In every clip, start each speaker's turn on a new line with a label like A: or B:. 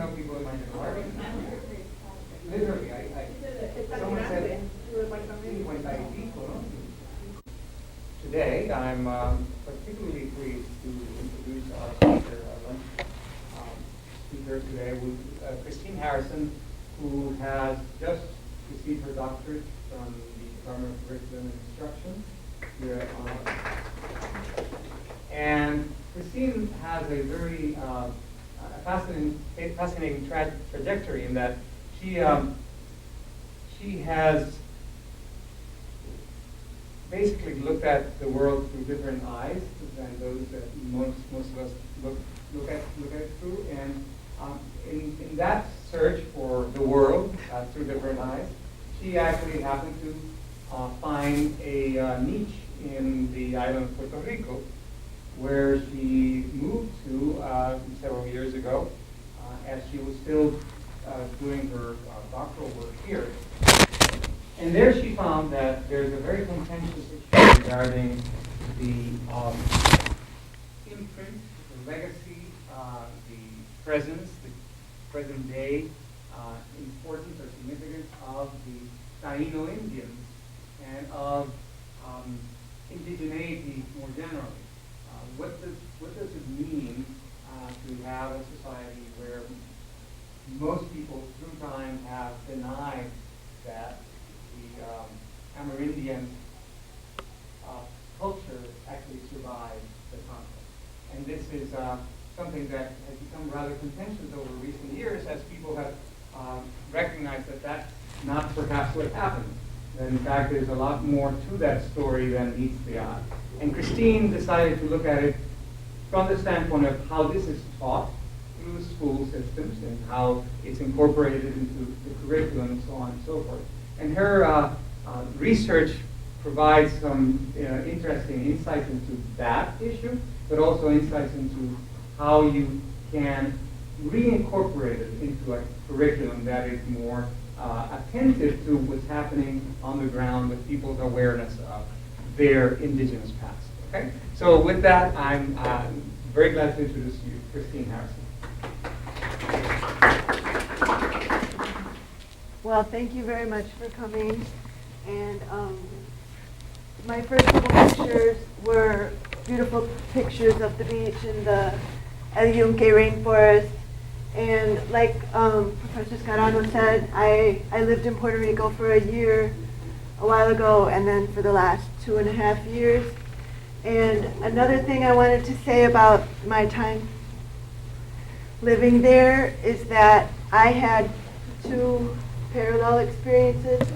A: know people in my department. Literally, someone said, 55, ¿no? Today, I'm particularly pleased to introduce our speaker, speaker today, with Kristine Harrison, who has just received her doctorate from the Department of Curriculum and Instruction here at UNO. And Kristine has a very fascinating trajectory in that she has basically looked at the world through different eyes than those that most of us look at it through. And in that search for the world through different eyes, she actually happened to find a niche in the island of Puerto Rico, where she moved to several years ago, as she was still doing her doctoral work here. And there she found that there's a very contentious issue regarding the imprint, the legacy, the presence, the present day importance or significance of the Taino Indians and of indigeneity more generally. What does it mean to have a society where most people through time have denied that the Amerindian culture actually survived the conflict? And this is something that has become rather contentious over recent years as people have recognized that that's not perhaps what happened. That in fact there's a lot more to that story than meets the eye. And Kristine decided to look at it from the standpoint of how this is taught through the school systems and how it's incorporated into the curriculum and so on and so forth. And her research provides some interesting insights into that issue, but also insights into how you can reincorporate it into a curriculum that is more attentive to what's happening on the ground with people's awareness of their indigenous past. Okay? So with that, I'm very glad to introduce you, Kristine Harrison.
B: Well, thank you very much for coming. And my first couple pictures were beautiful pictures of the beach and the El Yunque rainforest. And like Professor Scarano said, I lived in Puerto Rico for a year a while ago, and then for the last 2.5 years. And another thing I wanted to say about my time living there is that I had 2 parallel experiences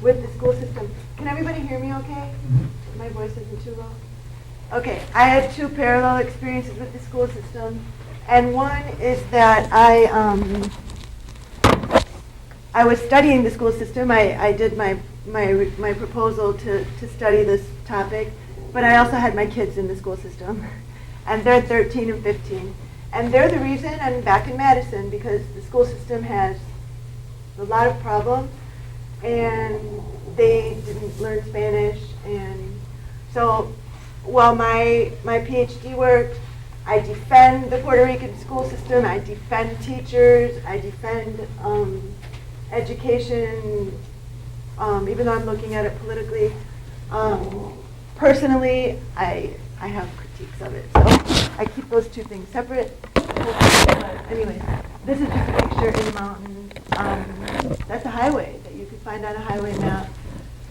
B: with the school system. Can everybody hear me okay? My voice isn't too low? Okay, I had 2 parallel experiences with the school system. And one is that I was studying the school system. I did my proposal to study this topic, but I also had my kids in the school system. And they're 13 and 15. And they're the reason I'm back in Madison, because the school system has a lot of problems, and they didn't learn Spanish. And so while my PhD work, I defend the Puerto Rican school system, I defend teachers, I defend education, even though I'm looking at it politically. Personally, I have critiques of it, so I keep those 2 things separate. Anyway, this is just a picture in the mountains. That's a highway that you could find on a highway map,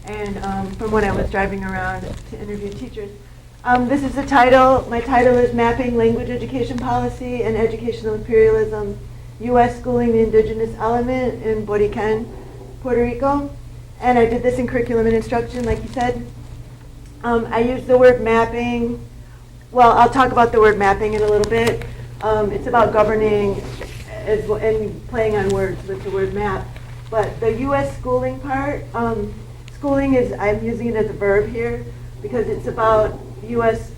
B: and from when I was driving around to interview teachers. This is the title. My title is Mapping Language Education Policy and Educational Imperialism, U.S. Schooling the Indigenous Element in Puerto Rican, Puerto Rico. And I did this in curriculum and instruction, like you said. I used the word mapping. Well, I'll talk about the word mapping in a little bit. It's about governing and playing on words with the word map. But the U.S. schooling part, schooling is, I'm using it as a verb here because it's about U.S.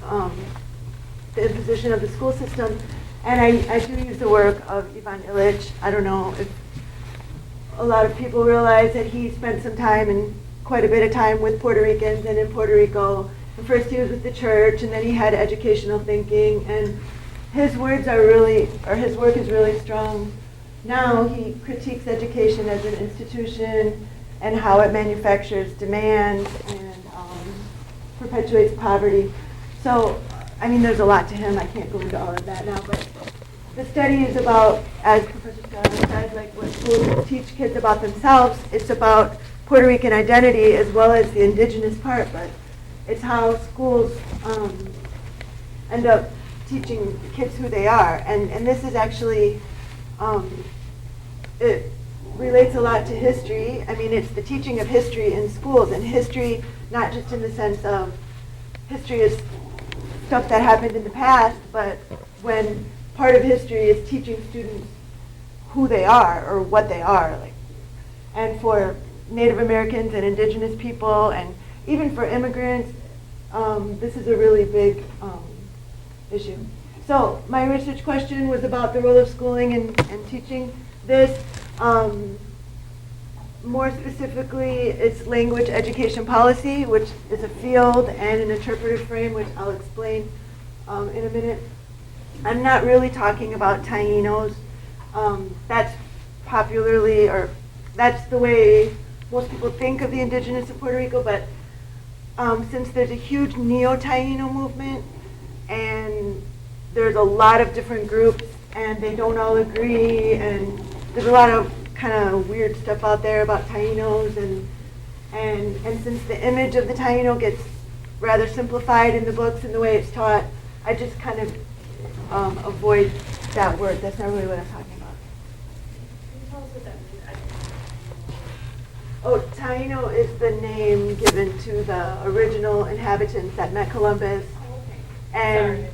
B: The imposition of the school system. And I do use the work of Ivan Illich. I don't know if a lot of people realize that he spent some time and quite a bit of time with Puerto Ricans and in Puerto Rico. And first he was with the church, and then he had educational thinking. And his words are really, or his work is really strong now he critiques education as an institution and how it manufactures demand and perpetuates poverty. So, I mean, there's a lot to him. I can't go into all of that now, but the study is about, as Professor Scott said, like what schools teach kids about themselves. It's about Puerto Rican identity as well as the indigenous part, but it's how schools end up teaching kids who they are. And this is actually, it relates a lot to history. I mean, it's the teaching of history in schools, and history not just in the sense of history is stuff that happened in the past, but when part of history is teaching students who they are or what they are. Like, and for Native Americans and indigenous people, and even for immigrants, this is a really big issue. So my research question was about the role of schooling and teaching this. More specifically, it's language education policy, which is a field and an interpretive frame, which I'll explain in a minute. I'm not really talking about Tainos. That's popularly, or that's the way most people think of the indigenous of Puerto Rico, but since there's a huge neo-Taino movement, and there's a lot of different groups, and they don't all agree, and there's a lot of kind of weird stuff out there about Tainos, and since the image of the Taino gets rather simplified in the books and the way it's taught, I just kind of avoid that word. That's not really what I'm talking about.
C: Can you tell us what that means?
B: Oh, Taino is the name given to the original inhabitants that met Columbus. And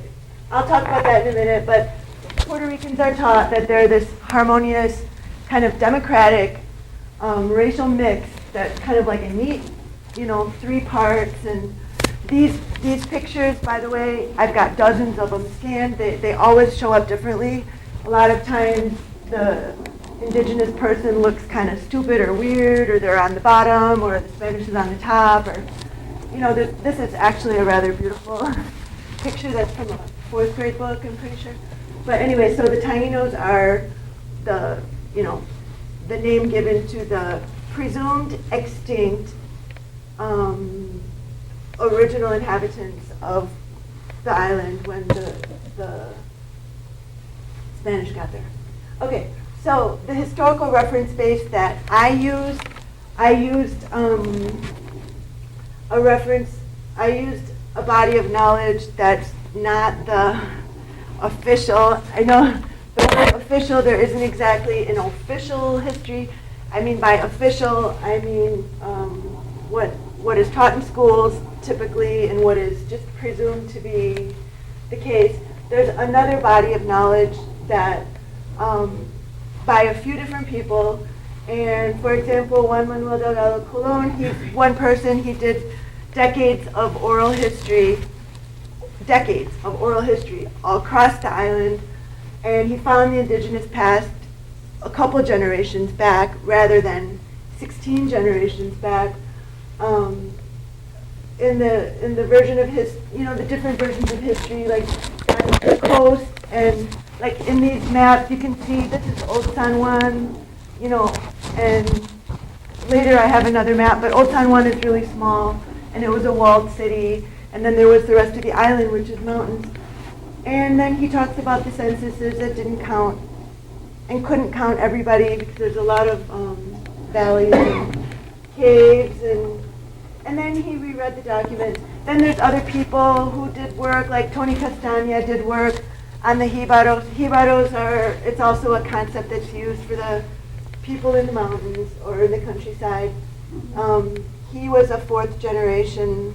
B: I'll talk about that in a minute, but Puerto Ricans are taught that they're this harmonious, kind of democratic racial mix that's kind of like a neat, three parts. And these pictures, by the way, I've got dozens of them scanned. They always show up differently. A lot of times the indigenous person looks kind of stupid or weird, or they're on the bottom, or the Spanish is on the top, or, this is actually a rather beautiful picture that's from a 4th grade book, I'm pretty sure. But anyway, so the Tainos are the name given to the presumed extinct original inhabitants of the island when the Spanish got there. Okay, so the historical reference base that I used a body of knowledge that's not the official. I know the word official, there isn't exactly an official history. I mean, by official, I mean what is taught in schools typically and what is just presumed to be the case. There's another body of knowledge that by a few different people, and for example, Juan Manuel Delgado Colon, he's one person, he did decades of oral history all across the island, and he found the indigenous past a couple generations back rather than 16 generations back. In the version of his, the different versions of history, like the coast, and like in these maps, you can see this is Old San Juan, and later I have another map, but Old San Juan is really small, and it was a walled city, and then there was the rest of the island, which is mountains. And then he talks about the censuses that didn't count and couldn't count everybody because there's a lot of valleys and caves, and then he reread the documents. Then there's other people who did work, like Tony Castagna did work on the jibaros. Jibaros it's also a concept that's used for the people in the mountains or in the countryside. He was a 4th generation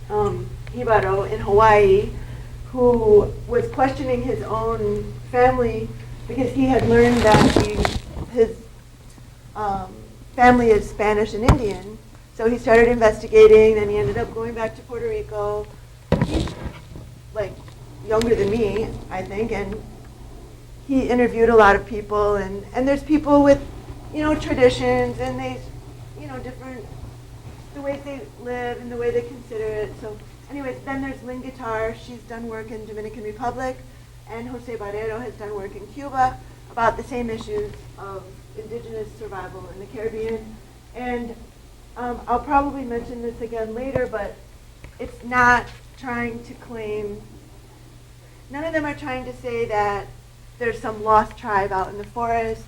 B: jibaro in Hawaii who was questioning his own family because he had learned that his family is Spanish and Indian. So he started investigating, and he ended up going back to Puerto Rico. He's like younger than me, I think, and he interviewed a lot of people, and there's people with, traditions, and they, different, the way they live and the way they consider it. So anyways, then there's Lynn Guitar. She's done work in Dominican Republic, and Jose Barrero has done work in Cuba. about the same issues of indigenous survival in the Caribbean. And I'll probably mention this again later, but it's not trying to claim, none of them are trying to say that there's some lost tribe out in the forest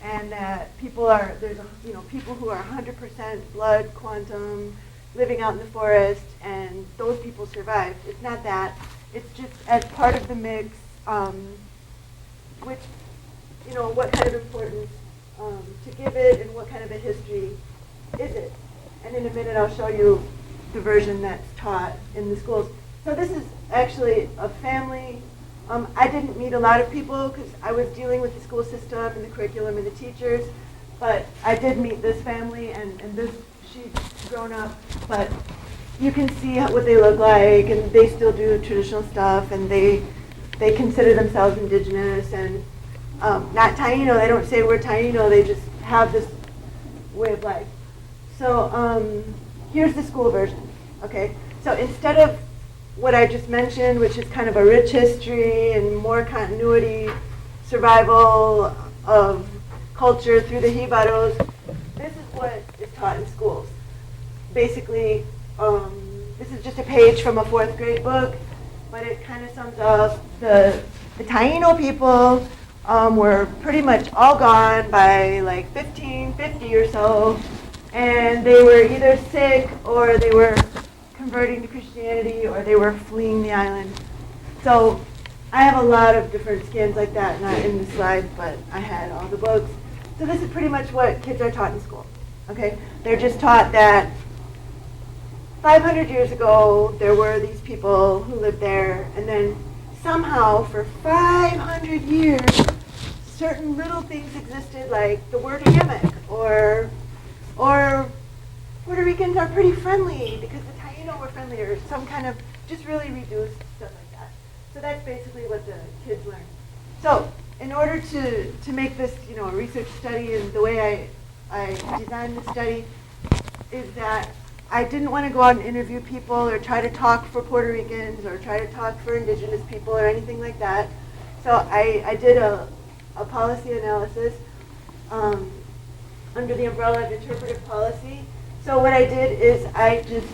B: and that people are, there's people who are 100% blood quantum living out in the forest and those people survived. It's not that. It's just as part of the mix, which, what kind of importance to give it and what kind of a history is it. And in a minute I'll show you the version that's taught in the schools. So this is actually a family. I didn't meet a lot of people because I was dealing with the school system and the curriculum and the teachers, but I did meet this family and this, she's grown up, but you can see what they look like and they still do traditional stuff and they consider themselves indigenous and not Taino. They don't say we're Taino, they just have this way of life. So here's the school version, okay? So instead of what I just mentioned, which is kind of a rich history and more continuity, survival of culture through the Jibaros, this is what is taught in schools. Basically, this is just a page from a 4th grade book, but it kind of sums up the Taino people were pretty much all gone by like 1550 or so, and they were either sick or they were converting to Christianity or they were fleeing the island. So I have a lot of different skins like that, not in the slides, but I had all the books. So this is pretty much what kids are taught in school. Okay, they're just taught that 500 years ago there were these people who lived there, and then somehow for 500 years certain little things existed, like the word hammock, or Puerto Ricans are pretty friendly because the Taino were friendly, or some kind of just really reduced stuff like that. So that's basically what the kids learn. So in order to make this a research study, and the way I designed the study is that I didn't want to go out and interview people or try to talk for Puerto Ricans or try to talk for indigenous people or anything like that. So I did a policy analysis under the umbrella of interpretive policy. So what I did is I just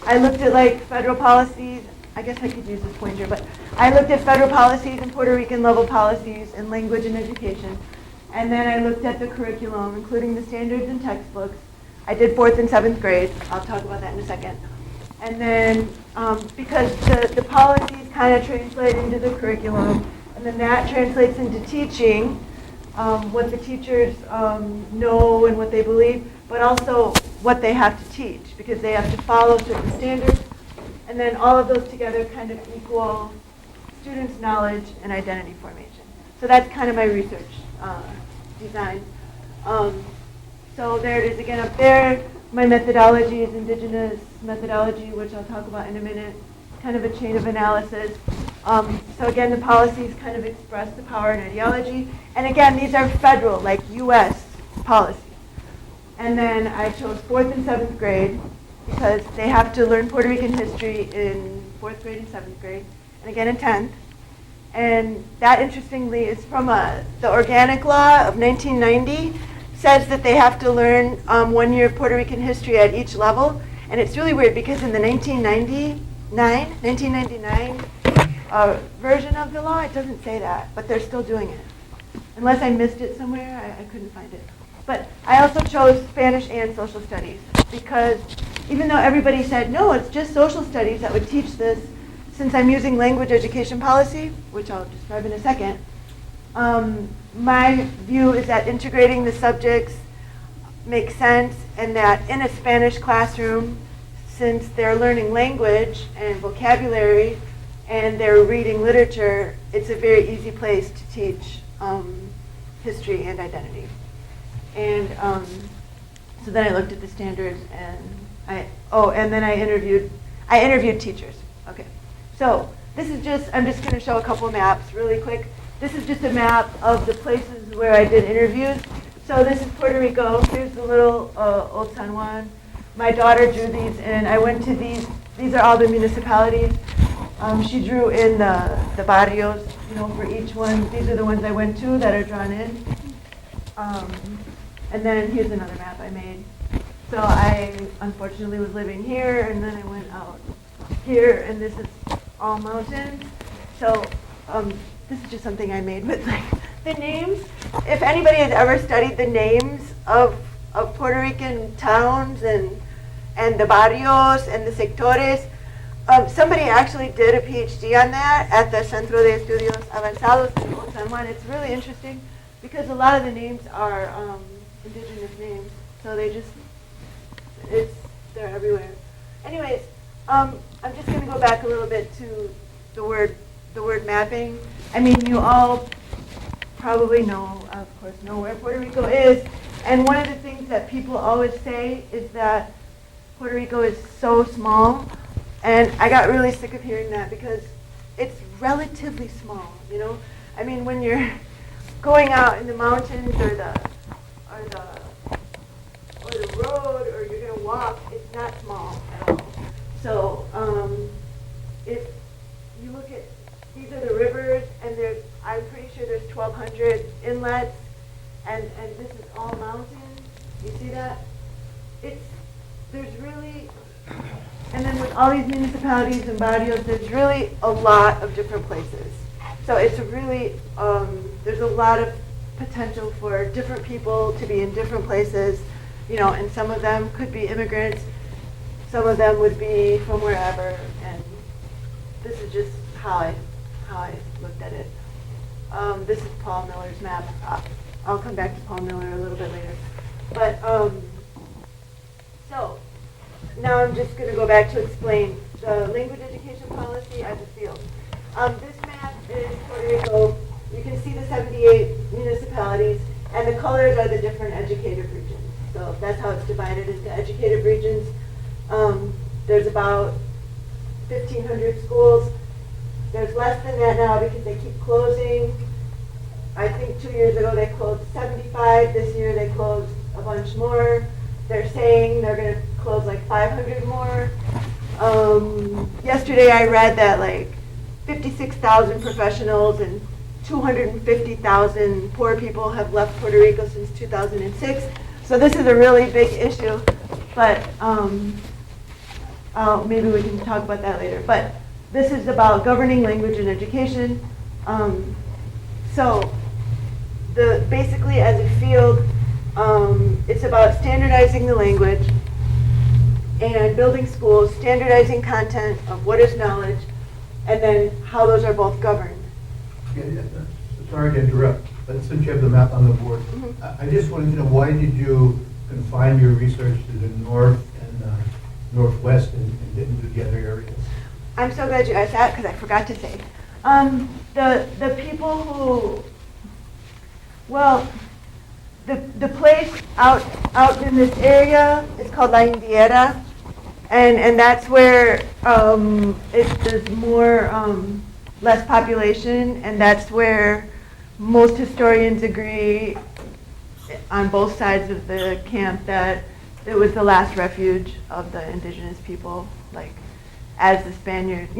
B: I looked at like federal policies. I guess I could use this pointer, but I looked at federal policies and Puerto Rican level policies in language and education. And then I looked at the curriculum, including the standards and textbooks. I did 4th and 7th grade. I'll talk about that in a second. And then because the policies kind of translate into the curriculum, and then that translates into teaching, what the teachers know and what they believe, but also what they have to teach, because they have to follow certain standards. And then all of those together kind of equal students' knowledge and identity formation. So that's kind of my research design. So there it is again up there. My methodology is indigenous methodology, which I'll talk about in a minute. Kind of a chain of analysis. So again, the policies kind of express the power and ideology. And again, these are federal, like U.S. policies. And then I chose 4th and 7th grade because they have to learn Puerto Rican history in 4th grade and 7th grade, and again in 10th. And that, interestingly, is from the Organic Law of 1990, says that they have to learn 1 year of Puerto Rican history at each level. And it's really weird because in the 1999 version of the law, it doesn't say that, but they're still doing it. Unless I missed it somewhere, I couldn't find it. But I also chose Spanish and social studies because even though everybody said, no, it's just social studies that would teach this, since I'm using language education policy, which I'll describe in a second, my view is that integrating the subjects makes sense, and that in a Spanish classroom, since they're learning language and vocabulary and they're reading literature, it's a very easy place to teach history and identity. And so then I looked at the standards, and then I interviewed teachers. Okay, so this is I'm just going to show a couple maps really quick. This is just a map of the places where I did interviews. So this is Puerto Rico. Here's the little Old San Juan. My daughter drew these, and I went to these. These are all the municipalities. She drew in the barrios, for each one. These are the ones I went to that are drawn in. And then here's another map I made. So I unfortunately was living here, and then I went out here, and this is all mountains. So this is just something I made with like the names. If anybody has ever studied the names of Puerto Rican towns and the barrios and the sectores, somebody actually did a PhD on that at the Centro de Estudios Avanzados in San Juan. It's really interesting because a lot of the names are indigenous names, so they're everywhere. Anyways, I'm just going to go back a little bit to the word mapping. I mean, you all probably know, of course, know where Puerto Rico is, and one of the things that people always say is that Puerto Rico is so small, and I got really sick of hearing that because it's relatively small, I mean, when you're going out in the mountains or the road, or you're going to walk, it's not small at all. So if you look at, these are the rivers, and I'm pretty sure there's 1,200 inlets, and this is all mountains. You see that? There's really, and then with all these municipalities and barrios, there's really a lot of different places. So it's really, there's a lot of potential for different people to be in different places, and some of them could be immigrants, some of them would be from wherever, and this is just how I looked at it. This is Paul Miller's map. I'll come back to Paul Miller a little bit later. But, so, now I'm just going to go back to explain the language education policy as a field. This map is Puerto Rico. You can see the 78 municipalities, and the colors are the different educative regions. So that's how it's divided into educative regions. There's about 1,500 schools. There's less than that now because they keep closing. I think 2 years ago they closed 75. This year they closed a bunch more. They're saying they're going to close like 500 more. Yesterday I read that like 56,000 professionals and 250,000 poor people have left Puerto Rico since 2006. So this is a really big issue, but maybe we can talk about that later. But this is about governing language and education. So basically as a field, it's about standardizing the language and building schools, standardizing content of what is knowledge, and then how those are both governed.
D: Yeah, sorry to interrupt, but since you have the map on the board, I just wanted to know, why did you confine your research to the north and northwest and didn't do the other areas?
B: I'm so glad you asked that because I forgot to say. The people who, well, the place out in this area is called La Indiera, and that's where there's more less population, and that's where most historians agree on both sides of the camp that it was the last refuge of the indigenous people, like as the Spaniards,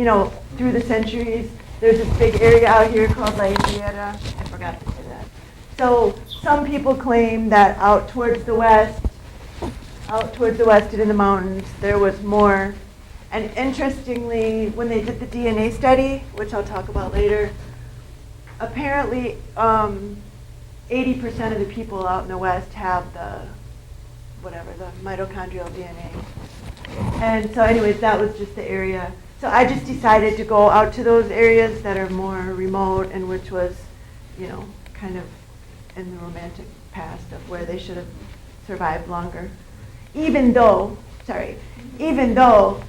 B: through the centuries. There's this big area out here called La Indiera. I forgot to say that. So some people claim that out towards the west and in the mountains, there was more. And interestingly, when they did the DNA study, which I'll talk about later, apparently 80% of the people out in the west have the mitochondrial DNA. And so anyways, that was just the area. So I just decided to go out to those areas that are more remote and which was, kind of in the romantic past of where they should have survived longer. Even though,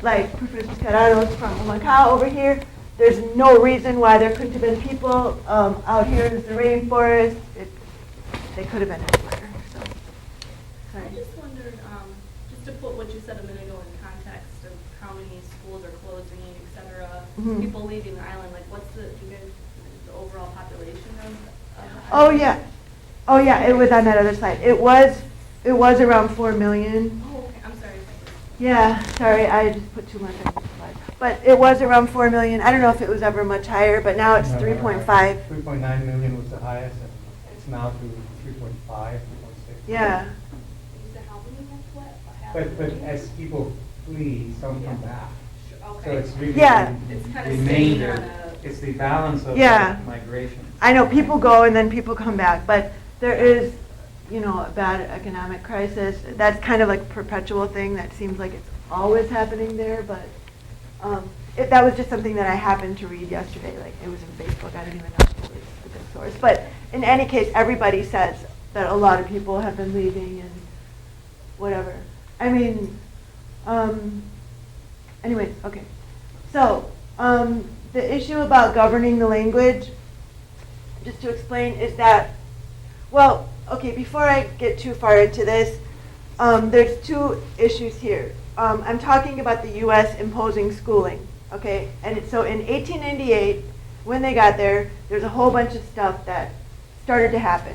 B: like Professor Carano's from Macau over here, there's no reason why there couldn't have been people out here in the rainforest. They could have been everywhere. So, sorry.
C: I just wondered, just to put what you said a minute ago in context of how many schools are closing, et cetera, people leaving the island, like what's the overall population of the island? Oh yeah, it was on that other slide. It was around 4 million. Oh, okay, I'm sorry.
B: Yeah, sorry, I just put too much on this slide. but it was around 4 million. I don't know if it was ever much higher, but now it's
A: No,
B: 3.5.
A: 3.9 million was the highest, and it's now to 3.5, 3.6.
B: Yeah.
C: You said how many have fled?
A: But as people flee, some come back. So
C: Okay.
A: it's really
B: Yeah.
A: the
C: It's kind of staying on
A: remainder,
C: a.
A: it's the balance of
B: Yeah.
A: migration.
B: I know people go and then people come back, but there is, you know, a bad economic crisis. That's kind of like a perpetual thing that seems like it's always happening there, but that was just something that I happened to read yesterday. Like, it was in Facebook. I didn't even know if it was a good source. But in any case, everybody says that a lot of people have been leaving and whatever. I mean, anyways, okay. So, the issue about governing the language, just to explain, is that, well, okay, before I get too far into this, there's two issues here. I'm talking about the U.S. imposing schooling, okay? And so in 1898, when they got there, there's a whole bunch of stuff that started to happen.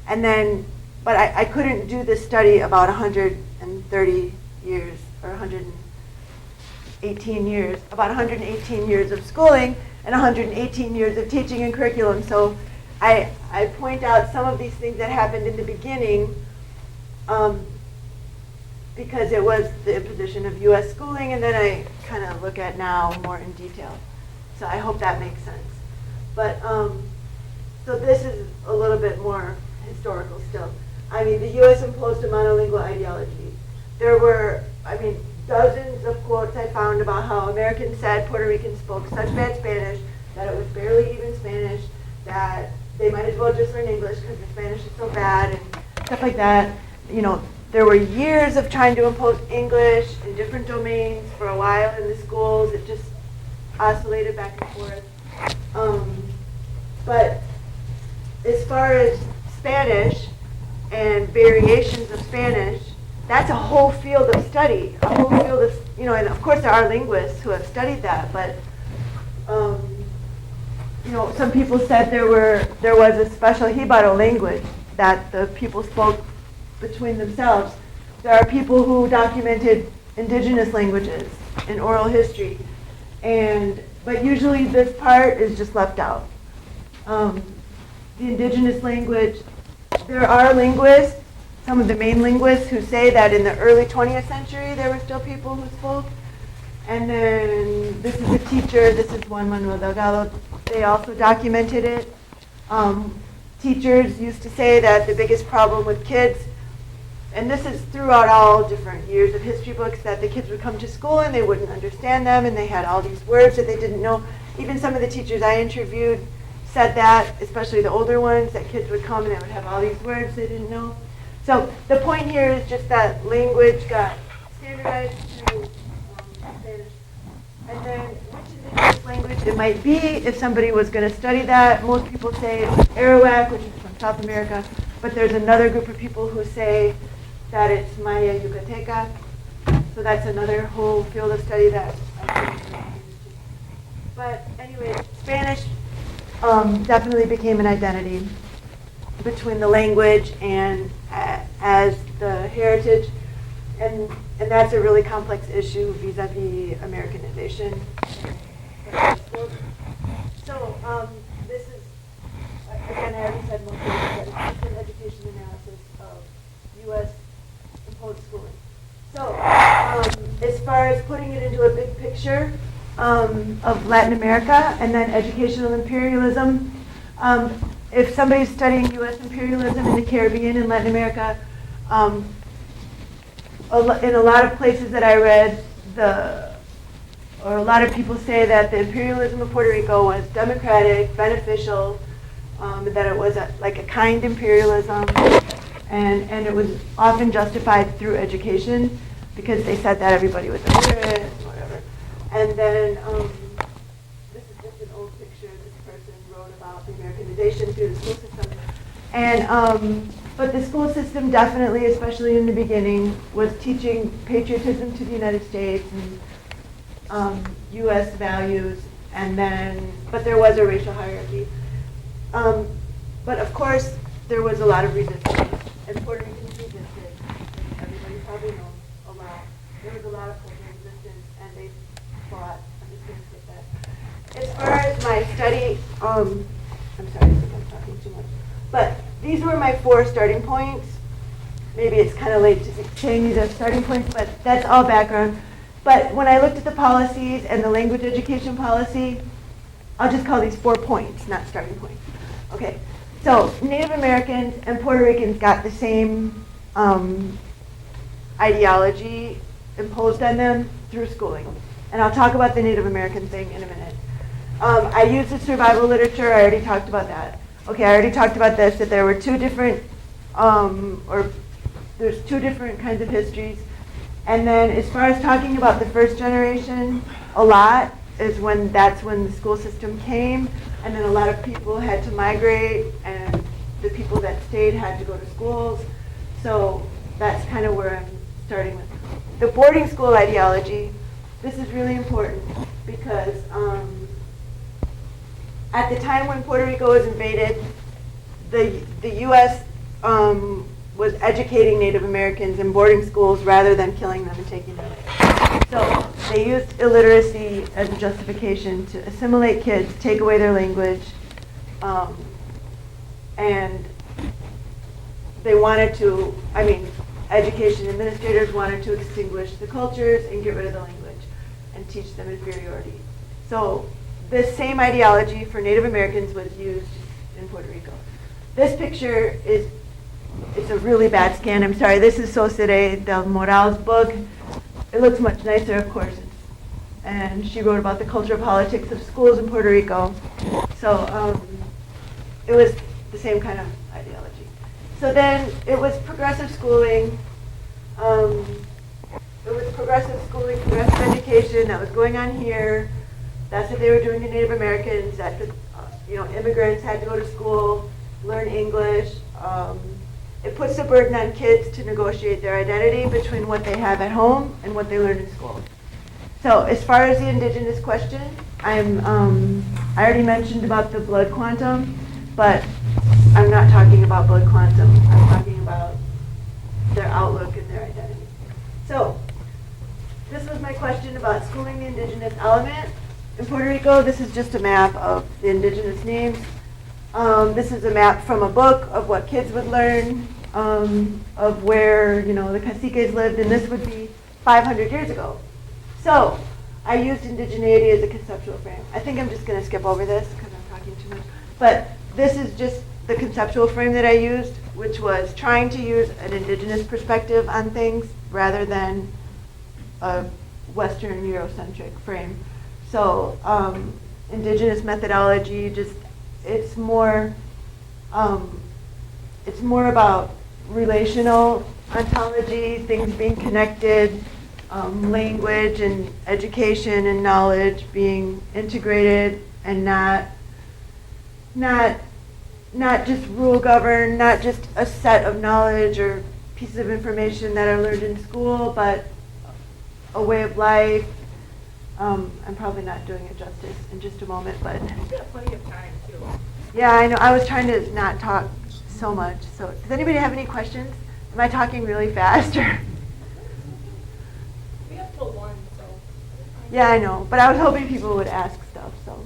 B: And then, but I couldn't do this study about 130 years or 118 years, about 118 years of schooling and 118 years of teaching and curriculum. So I point out some of these things that happened in the beginning because it was the imposition of U.S. schooling, and then I kind of look at now more in detail. So I hope that makes sense. But so this is a little bit more historical still. I mean, the U.S. imposed a monolingual ideology. There were, I mean, dozens of quotes I found about how Americans said Puerto Ricans spoke such bad Spanish that it was barely even Spanish, that they might as well just learn English because the Spanish is so bad and stuff like that. You know, there were years of trying to impose English in different domains for a while in the schools. It just oscillated back and forth. But as far as Spanish and variations of Spanish, that's a whole field of study, a whole field of, you know, and of course there are linguists who have studied that, but, you know, some people said there was a special Jibaro language that the people spoke between themselves. There are people who documented indigenous languages in oral history, but usually this part is just left out. The indigenous language, there are linguists, some of the main linguists, who say that in the early 20th century there were still people who spoke. And then this is a teacher, this is Juan Manuel Delgado, they also documented it. Teachers used to say that the biggest problem with kids, and this is throughout all different years of history books, that the kids would come to school and they wouldn't understand them and they had all these words that they didn't know. Even some of the teachers I interviewed said that, especially the older ones, that kids would come and they would have all these words they didn't know. So the point here is just that language got standardized to Spanish. And then which indigenous language it might be, if somebody was going to study that, most people say it's Arawak, which is from South America, but there's another group of people who say that it's Maya Yucateca. So that's another whole field of study that I think is interesting. But anyway, Spanish definitely became an identity between the language and as the heritage, and that's a really complex issue vis-a-vis Americanization. So this is, again, I already said most of it, but it's an education analysis of U.S. imposed schooling. So as far as putting it into a big picture of Latin America and then educational imperialism, if somebody's studying U.S. imperialism in the Caribbean and Latin America, in a lot of places that I read, a lot of people say that the imperialism of Puerto Rico was democratic, beneficial, that it was like a kind imperialism, and it was often justified through education because they said that everybody was illiterate and whatever. And then this is just an old picture. This person wrote about the Americanization through the school system. And but the school system definitely, especially in the beginning, was teaching patriotism to the United States and U.S. values, and then, but there was a racial hierarchy. But of course, there was a lot of resistance, and Puerto Ricans resisted. Everybody probably knows a lot. There was a lot of cultural resistance, and they thought. I'm just going to skip that. As far as my study, I'm sorry, I think I'm talking too much. But these were my 4 starting points. Maybe it's kind of late to be saying these are starting points, but that's all background. But when I looked at the policies and the language education policy, I'll just call these 4 points, not starting points. Okay, so Native Americans and Puerto Ricans got the same ideology imposed on them through schooling. And I'll talk about the Native American thing in a minute. I used the survival literature. I already talked about that. Okay, I already talked about this, that there were 2 different, there's 2 different kinds of histories. And then as far as talking about the first generation, a lot is when that's when the school system came, and then a lot of people had to migrate, and the people that stayed had to go to schools. So that's kind of where I'm starting with. The boarding school ideology, this is really important because at the time when Puerto Rico was invaded, the U.S. Was educating Native Americans in boarding schools rather than killing them and taking them away. So they used illiteracy as a justification to assimilate kids, take away their language, and they wanted to, education administrators wanted to extinguish the cultures and get rid of the language and teach them inferiority. So this same ideology for Native Americans was used in Puerto Rico. This picture is, it's a really bad scan. I'm sorry. This is Sosire del Moral's book. It looks much nicer, of course. And she wrote about the cultural politics of schools in Puerto Rico. So it was the same kind of ideology. So then it was progressive schooling. It was progressive schooling, progressive education that was going on here. That's what they were doing to Native Americans. That immigrants had to go to school, learn English. It puts the burden on kids to negotiate their identity between what they have at home and what they learn in school. So as far as the Indigenous question, I already mentioned about the blood quantum, but I'm not talking about blood quantum. I'm talking about their outlook and their identity. So this was my question about schooling the Indigenous element. In Puerto Rico, this is just a map of the Indigenous names. This is a map from a book of what kids would learn, of where the caciques lived, and this would be 500 years ago. So I used indigeneity as a conceptual frame. I think I'm just going to skip over this because I'm talking too much. But this is just the conceptual frame that I used, which was trying to use an indigenous perspective on things rather than a Western Eurocentric frame. So indigenous methodology, it's more about relational ontology, things being connected, language and education and knowledge being integrated and not just rule governed, not just a set of knowledge or pieces of information that are learned in school, but a way of life. I'm probably not doing it justice in just a moment, but
C: We have plenty of time, too.
B: yeah, I know. I was trying to not talk so much. So does anybody have any questions? Am I talking really fast? Or?
C: We have till 1, so.
B: Yeah, I know. But I was hoping people would ask stuff. So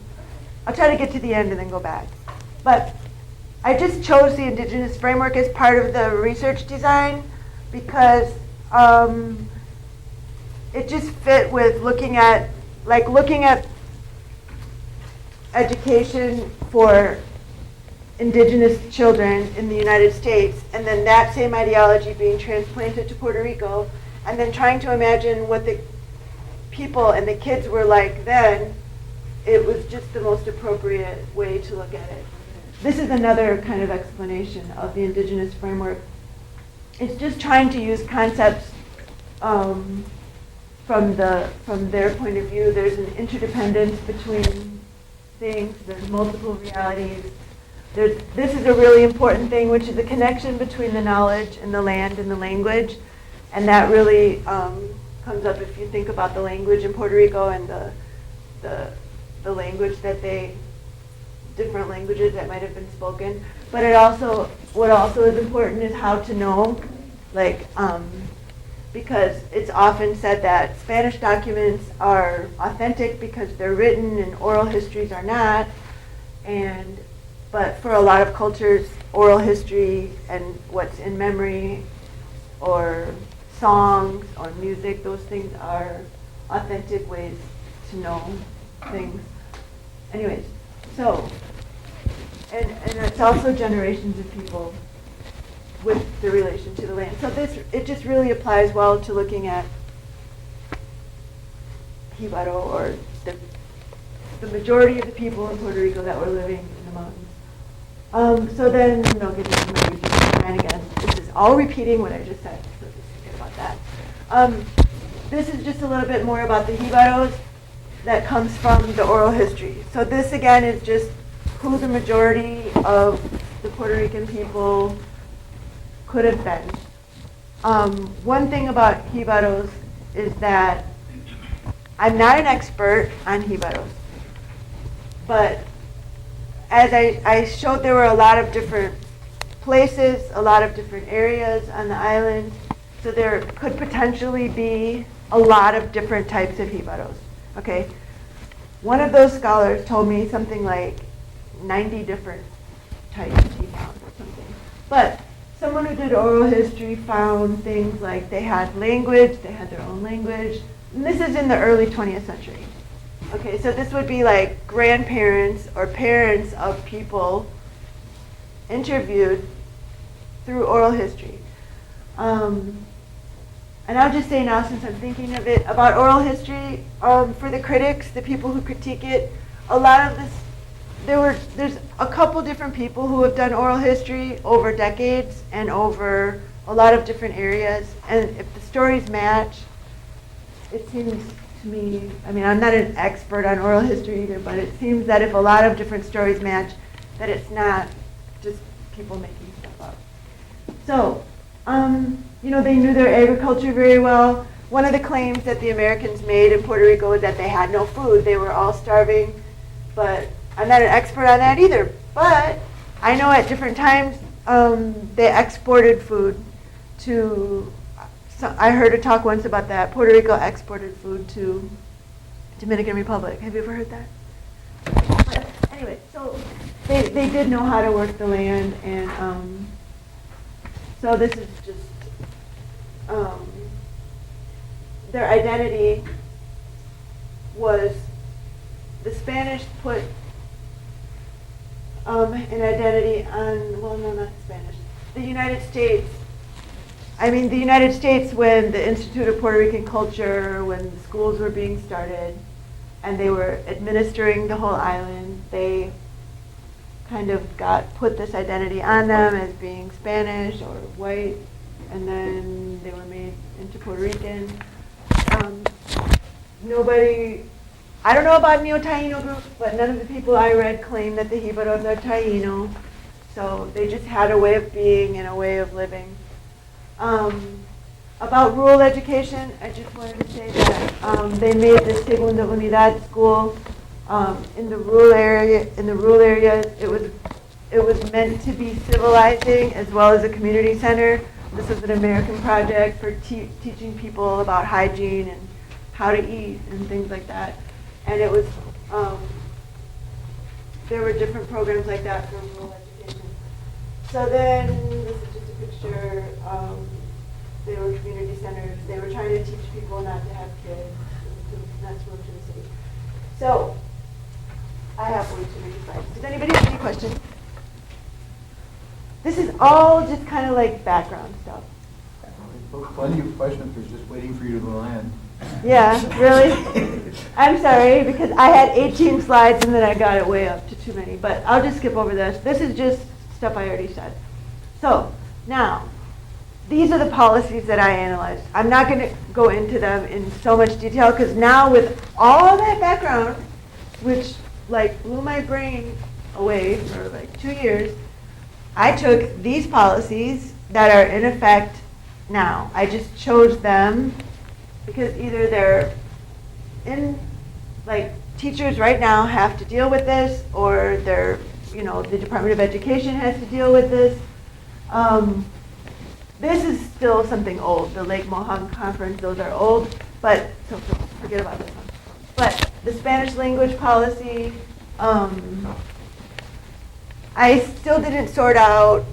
B: I'll try to get to the end and then go back. But I just chose the Indigenous framework as part of the research design because it just fit with looking at education for Indigenous children in the United States, and then that same ideology being transplanted to Puerto Rico, and then trying to imagine what the people and the kids were like then. It was just the most appropriate way to look at it. This is another kind of explanation of the Indigenous framework. It's just trying to use concepts from their point of view. There's an interdependence between things. There's multiple realities. This is a really important thing, which is the connection between the knowledge and the land and the language. And that really comes up if you think about the language in Puerto Rico and the language that different languages that might have been spoken. But what also is important is how to know, because it's often said that Spanish documents are authentic because they're written and oral histories are not. But for a lot of cultures, oral history and what's in memory or songs or music, those things are authentic ways to know things. Anyways, so, and it's also generations of people with the relation to the land. So it just really applies well to looking at Jibaro, or the majority of the people in Puerto Rico that were living in the mountains. So then, get into my repeating plan again. This is all repeating what I just said, so just forget about that. This is just a little bit more about the Jibaros that comes from the oral history. So this again is just who the majority of the Puerto Rican people could have been. One thing about Jibaros is that I'm not an expert on Jibaros, but as I showed, there were a lot of different places, a lot of different areas on the island, so there could potentially be a lot of different types of Jibaros. Okay, one of those scholars told me something like 90 different types he found or something. But someone who did oral history found things like they had language, they had their own language. And this is in the early 20th century. Okay, so this would be like grandparents or parents of people interviewed through oral history. And I'll just say now, since I'm thinking of it, about oral history, for the critics, the people who critique it, a lot of this, there's a couple different people who have done oral history over decades and over a lot of different areas. And if the stories match, it seems to me, I mean, I'm not an expert on oral history either, but it seems that if a lot of different stories match, that it's not just people making stuff up. So, they knew their agriculture very well. One of the claims that the Americans made in Puerto Rico was that they had no food. They were all starving, but I'm not an expert on that either. But I know at different times they exported food to, I heard a talk once about that. Puerto Rico exported food to Dominican Republic. Have you ever heard that? But anyway, so they did know how to work the land, and so this is just their identity was, the Spanish put an identity on, well, no, not the Spanish, the United States. I mean, the United States, when the Institute of Puerto Rican Culture, when the schools were being started, and they were administering the whole island, they kind of put this identity on them as being Spanish or white, and then they were made into Puerto Rican. I don't know about Neo-Taino groups, but none of the people I read claim that the Jibaros are Taino, so they just had a way of being and a way of living. About rural education, I just wanted to say that they made the Segunda Unidad school in the rural area. In the rural areas, it was meant to be civilizing as well as a community center. This was an American project for teaching people about hygiene and how to eat and things like that. And it was there were different programs like that for rural education. So then this is just a picture. They were community centers. They were trying to teach people not to have kids, not to move to the city. So I have way too many slides. Does anybody have any questions? This is all just kind of like background stuff.
E: Plenty of questions, we're just waiting for you to land.
B: Yeah, really? I'm sorry, because I had 18 slides and then I got it way up to too many, but I'll just skip over this. This is just stuff I already said. So, now, these are the policies that I analyzed. I'm not going to go into them in so much detail, because now with all that background, which like blew my brain away for like 2 years, I took these policies that are in effect now. I just chose them because either they're in, like, teachers right now have to deal with this, or they're, the Department of Education has to deal with this. this is still something old. The Lake Mohawk Conference, those are old, but so forget about this one. But the Spanish language policy, I still didn't sort out,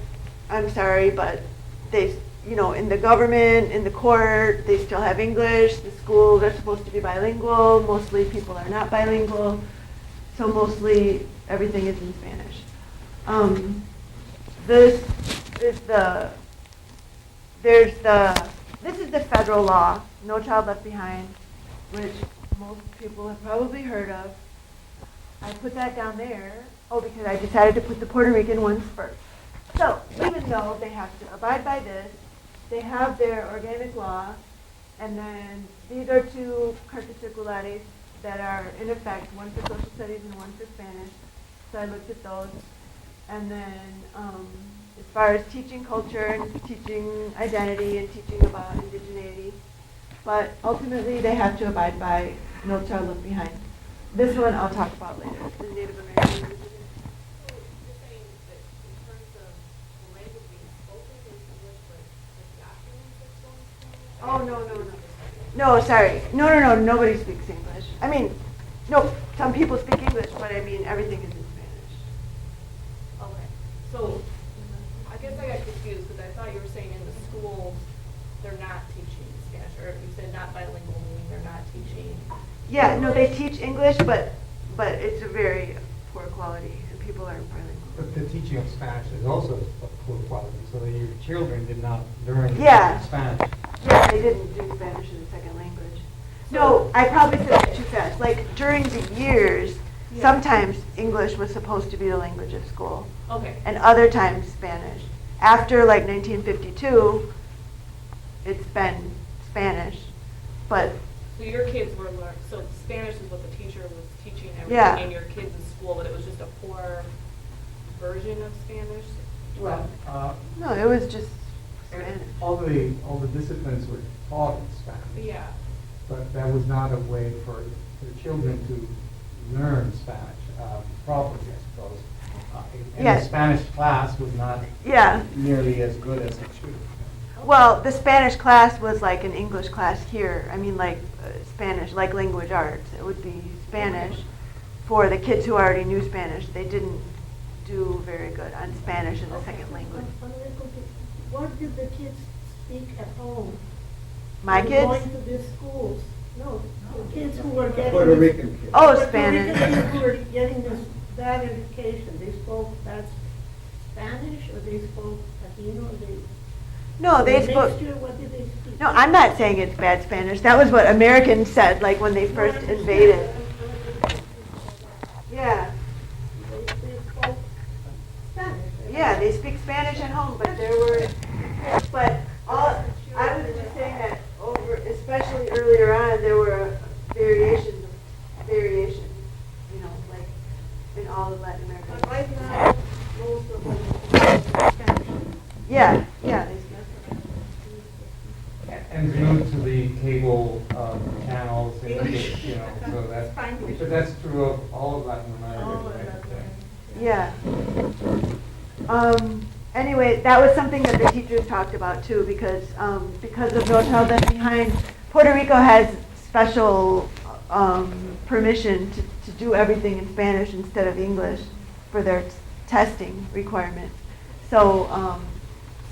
B: I'm sorry, but they, in the government, in the court, they still have English. The schools are supposed to be bilingual. Mostly people are not bilingual. So mostly everything is in Spanish. This is the federal law, No Child Left Behind, which most people have probably heard of. I put that down there, because I decided to put the Puerto Rican ones first. So even though they have to abide by this, they have their organic law, and then these are two cartas circulares that are in effect, one for social studies and one for Spanish. So I looked at those. And then as far as teaching culture and teaching identity and teaching about indigeneity, but ultimately they have to abide by No Child Left Behind. This one I'll talk about later, the Native American. Oh, no. No, sorry. No, nobody speaks English. I mean, no, some people speak English, but I mean, everything is in Spanish.
C: Okay, so I guess I got confused because I thought you were saying in the schools, they're not teaching Spanish, or you said not bilingual, meaning they're not teaching.
B: Yeah, no, they teach English, but it's a very poor quality, and people aren't bilingual.
A: But the teaching of Spanish is also of poor quality, so that your children did not learn
B: Yeah.
A: Spanish.
B: Yeah, they didn't do Spanish as a second language. No, I probably said it too fast. Like, during the years, sometimes English was supposed to be the language of school,
C: Okay.
B: and other times Spanish. After, like, 1952, it's been Spanish, but
C: So your kids were learning, so Spanish is what the teacher was teaching
B: Yeah.
C: everything in your kids' in school, but it was just a poor version of Spanish?
A: Well,
B: no, it was just Spanish.
A: all the disciplines were taught in Spanish.
C: Yeah.
A: But that was not a way for the children to learn Spanish properly, I suppose. And
B: Yeah.
A: the Spanish class was not
B: Yeah.
A: nearly as good as it should have been.
B: Well, the Spanish class was like an English class here. I mean, like Spanish, like language arts. It would be Spanish for the kids who already knew Spanish. They didn't do very good on Spanish as a second language.
F: What did the kids speak at home?
B: My
F: Who were
B: kids?
F: Going to these schools? No, the kids who were getting.
E: Puerto
F: this-
E: Rican kids.
B: Oh,
F: Puerto
B: Spanish.
F: Rican kids who were getting this bad education. They spoke bad Spanish, or they spoke Latino, or they.
B: No, they
F: the
B: spoke.
F: Next year, what did they speak?
B: No, I'm not saying it's bad Spanish. That was what Americans said, like when they first invaded. Yeah.
F: They spoke Spanish.
B: Yeah, they speak Spanish at home, but I was just saying that especially earlier on, there were variations, like in all of Latin America.
F: But right now, most of them speak Spanish.
B: Yeah, they speak.
A: And due to the cable channels, and so that's,
F: Spanglish.
A: but that's true of all of Latin America.
F: All of
A: right?
F: Latin
B: Yeah. Anyway, that was something that the teachers talked about too, because of No Child Left Behind, Puerto Rico has special permission to do everything in Spanish instead of English for their testing requirements. So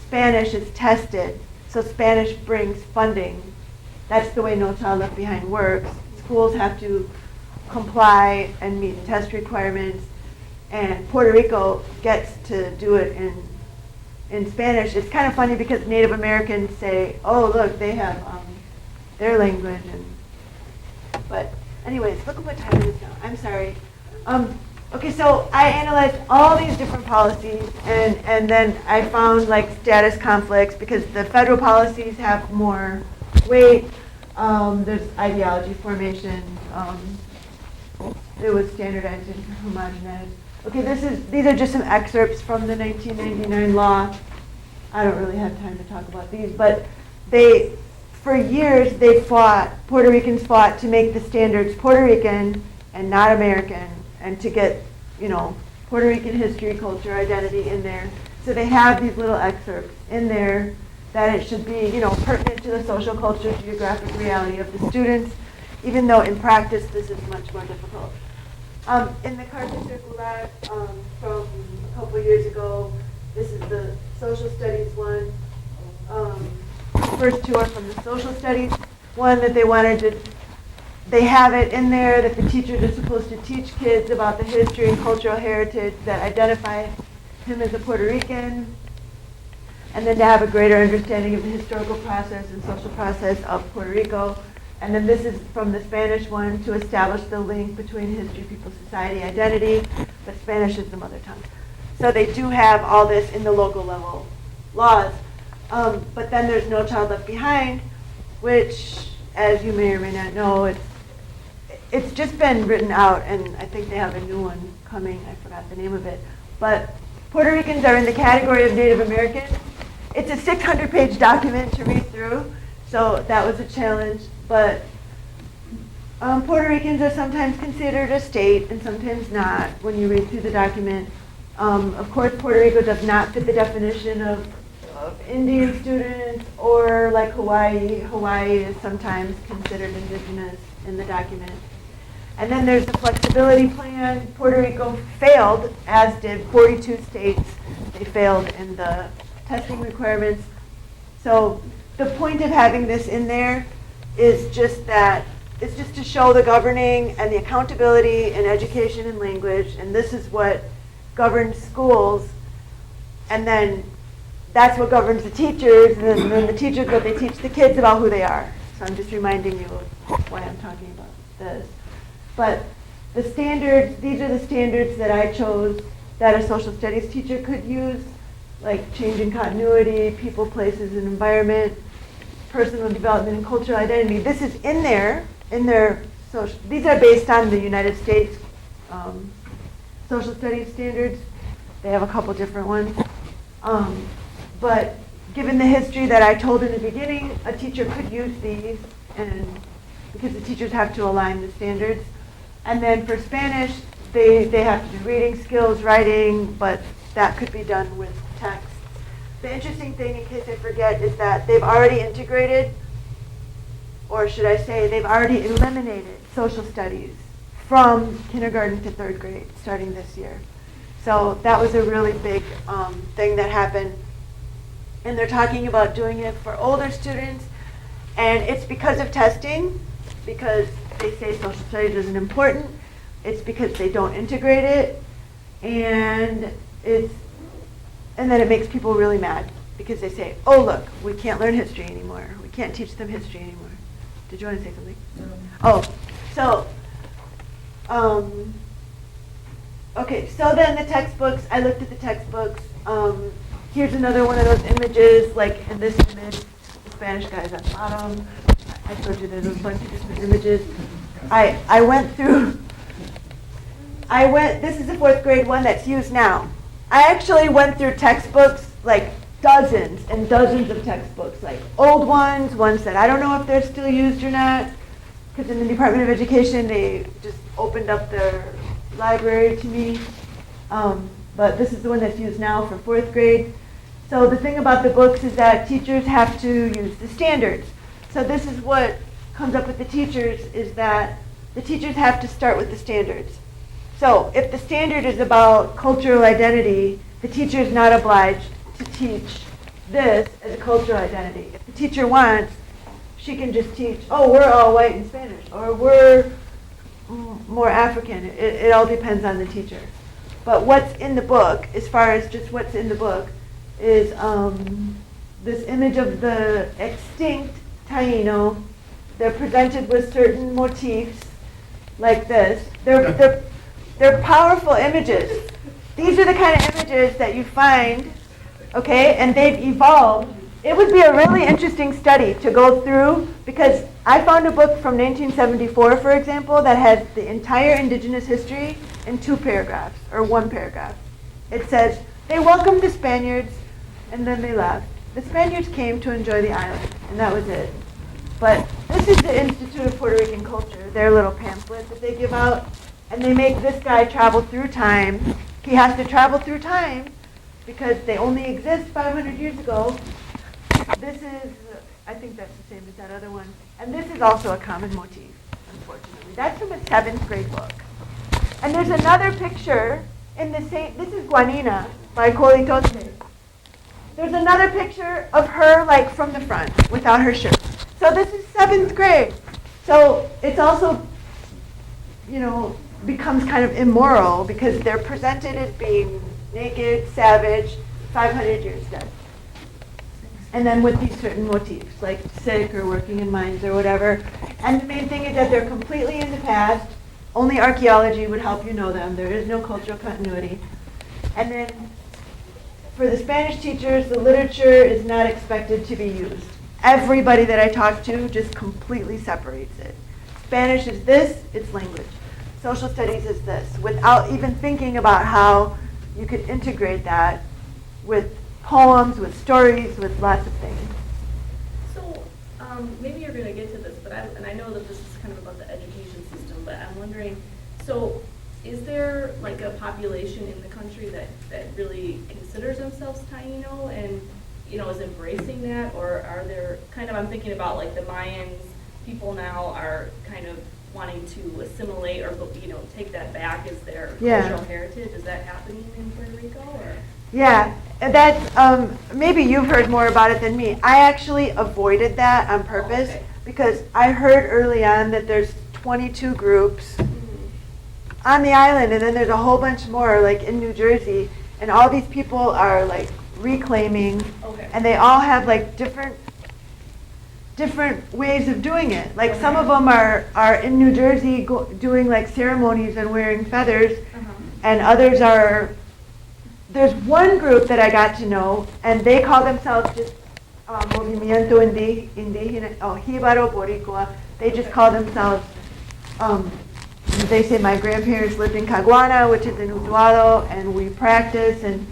B: Spanish is tested, so Spanish brings funding. That's the way No Child Left Behind works. Schools have to comply and meet test requirements, and Puerto Rico gets to do it in Spanish. It's kind of funny because Native Americans say, "Oh, look, they have their language," but anyways, look at what time it is now. I'm sorry. Okay, so I analyzed all these different policies, and then I found like status conflicts because the federal policies have more weight. There's ideology formation. It was standardized and homogenized. Okay, these are just some excerpts from the 1999 law. I don't really have time to talk about these, but for years, Puerto Ricans fought to make the standards Puerto Rican and not American, and to get, Puerto Rican history, culture, identity in there. So they have these little excerpts in there that it should be, pertinent to the social, culture, geographic reality of the students, even though in practice this is much more difficult. In the card circle lab from a couple years ago, this is the social studies one. First two are from the social studies one that they have it in there that the teachers are supposed to teach kids about the history and cultural heritage that identify him as a Puerto Rican, and then to have a greater understanding of the historical process and social process of Puerto Rico. And then this is from the Spanish one, to establish the link between history, people, society, identity, but Spanish is the mother tongue. So they do have all this in the local level laws. But then there's No Child Left Behind, which, as you may or may not know, it's just been written out, and I think they have a new one coming. I forgot the name of it. But Puerto Ricans are in the category of Native Americans. It's a 600-page document to read through, so that was a challenge. But Puerto Ricans are sometimes considered a state and sometimes not when you read through the document. Of course, Puerto Rico does not fit the definition of Indian students, or like Hawaii. Hawaii is sometimes considered indigenous in the document. And then there's the flexibility plan. Puerto Rico failed, as did 42 states. They failed in the testing requirements. So the point of having this in there is just that, it's just to show the governing and the accountability in education and language, and this is what governs schools, and then that's what governs the teachers, and then the teachers, what they teach the kids about who they are. So I'm just reminding you of why I'm talking about this. But the standards, these are the standards that I chose that a social studies teacher could use, like change in continuity, people, places, and environment, personal development, and cultural identity. This is in their social, these are based on the United States social studies standards. They have a couple different ones. But given the history that I told in the beginning, a teacher could use these, and because the teachers have to align the standards. And then for Spanish, they have to do reading skills, writing, but that could be done with text. The interesting thing, in case I forget, is that they've already integrated, or should I say, they've already eliminated social studies from kindergarten to third grade, starting this year. So that was a really big thing that happened. And they're talking about doing it for older students, and it's because of testing, because they say social studies isn't important. It's because they don't integrate it, and then it makes people really mad because they say, "Oh, look, we can't learn history anymore. We can't teach them history anymore." Did you want to say something? No. Oh, so okay. So then the textbooks. I looked at the textbooks. Here's another one of those images, like in this image, the Spanish guy's on the bottom. I told you there's a bunch of different images. This is the 4th grade one that's used now. I actually went through textbooks, like dozens and dozens of textbooks, like old ones that I don't know if they're still used or not, because in the Department of Education, they just opened up their library to me. But this is the one that's used now for 4th grade. So the thing about the books is that teachers have to use the standards. So this is what comes up with the teachers, is that the teachers have to start with the standards. So if the standard is about cultural identity, the teacher is not obliged to teach this as a cultural identity. If the teacher wants, she can just teach, oh, we're all white and Spanish, or we're more African. It all depends on the teacher. But what's in the book, as far as just what's in the book, is this image of the extinct Taino. They're presented with certain motifs like this. They're powerful images. These are the kind of images that you find, okay, and they've evolved. It would be a really interesting study to go through, because I found a book from 1974, for example, that has the entire indigenous history in 2 paragraphs, or 1 paragraph. It says, they welcomed the Spaniards, and then they left. The Spaniards came to enjoy the island, and that was it. But this is the Institute of Puerto Rican Culture, their little pamphlet that they give out, and they make this guy travel through time. He has to travel through time because they only exist 500 years ago. this is, I think that's the same as that other one. And this is also a common motif, unfortunately. That's from a 7th grade book. And there's another picture in the same, this is Guanina by Colitoste. There's another picture of her like from the front without her shirt. So this is 7th grade. So it's also, you know, becomes kind of immoral because they're presented as being naked, savage, 500 years dead. And then with these certain motifs, like sick or working in mines or whatever. And the main thing is that they're completely in the past. Only archaeology would help you know them. There is no cultural continuity. And then for the Spanish teachers, the literature is not expected to be used. Everybody that I talk to just completely separates it. Spanish is this, it's language. Social studies is this, without even thinking about how you could integrate that with poems, with stories, with lots of things.
C: So, maybe you're going to get to this, but I know that this is kind of about the education system, but I'm wondering, so is there like a population in the country that really considers themselves Taino and, you know, is embracing that, or are there kind of, I'm thinking about like the Mayans, people now are kind of wanting to assimilate or, you know, take that back as their cultural heritage. Is that happening in Puerto Rico, or?
B: Yeah, that's, maybe you've heard more about it than me. I actually avoided that on purpose because I heard early on that there's 22 groups on the island, and then there's a whole bunch more like in New Jersey, and all these people are like reclaiming, and they all have like different ways of doing it. Like some of them are in New Jersey doing like ceremonies and wearing feathers, and others are, there's one group that I got to know, and they call themselves just Movimiento Indígena, Jíbaro Boricua. They just call themselves, they say my grandparents lived in Caguana, which is in Utuado, and we practice, and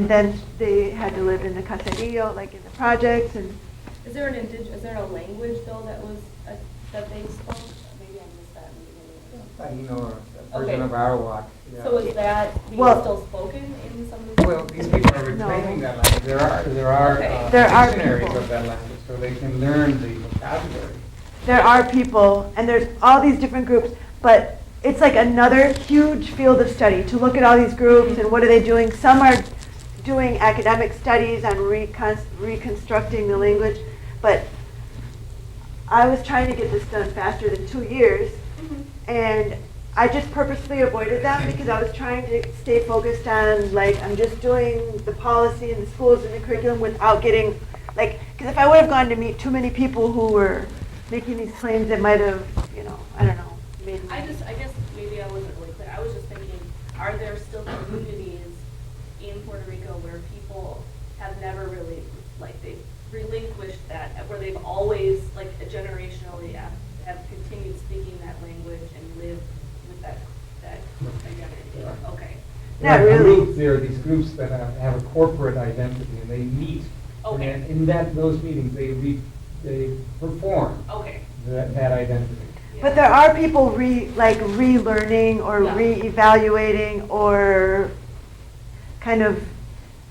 B: then they had to live in the caserío, like in the projects. And
C: is there a language though that they spoke? Maybe I missed that in the beginning.
A: Taino, or a version of Arawak. Yeah.
C: So is that being still spoken in some of the?
A: Well, these people are reclaiming that language. There are dictionaries
B: people
A: of that language, so they can learn the vocabulary.
B: there are people, and there's all these different groups, but it's like another huge field of study to look at all these groups and what are they doing. Some are doing academic studies on reconstructing the language, but I was trying to get this done faster than 2 years, and I just purposely avoided them because I was trying to stay focused on, like, I'm just doing the policy in the schools and the curriculum without getting, like, because if I would have gone to meet too many people who were making these claims, it might have, you know, I don't know, made
C: I guess maybe I wasn't really clear. I was just thinking, are there still communities in Puerto Rico where people have never really, like, they've relinquished that, where they've always, like, generationally have continued speaking that language and lived with that identity? Okay.
B: Not
A: There are
B: really.
A: groups, there are these groups that have a corporate identity, and they meet.
C: Okay.
A: And in those meetings, they perform that identity.
B: But there are people relearning or
C: Yeah.
B: reevaluating or kind of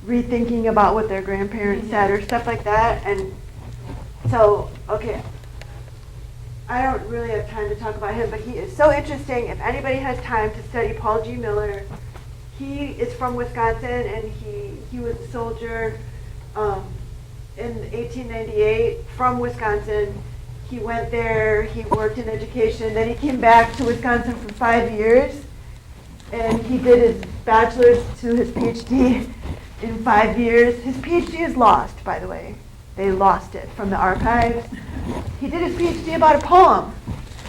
B: rethinking about what their grandparents said or stuff like that. And so, okay, I don't really have time to talk about him, but he is so interesting. If anybody has time to study Paul G. Miller, he is from Wisconsin, and he was a soldier in 1898 from Wisconsin. He went there, he worked in education, then he came back to Wisconsin for 5 years, and he did his bachelor's to his PhD in 5 years. His PhD is lost, by the way. They lost it from the archives. He did his PhD about a poem.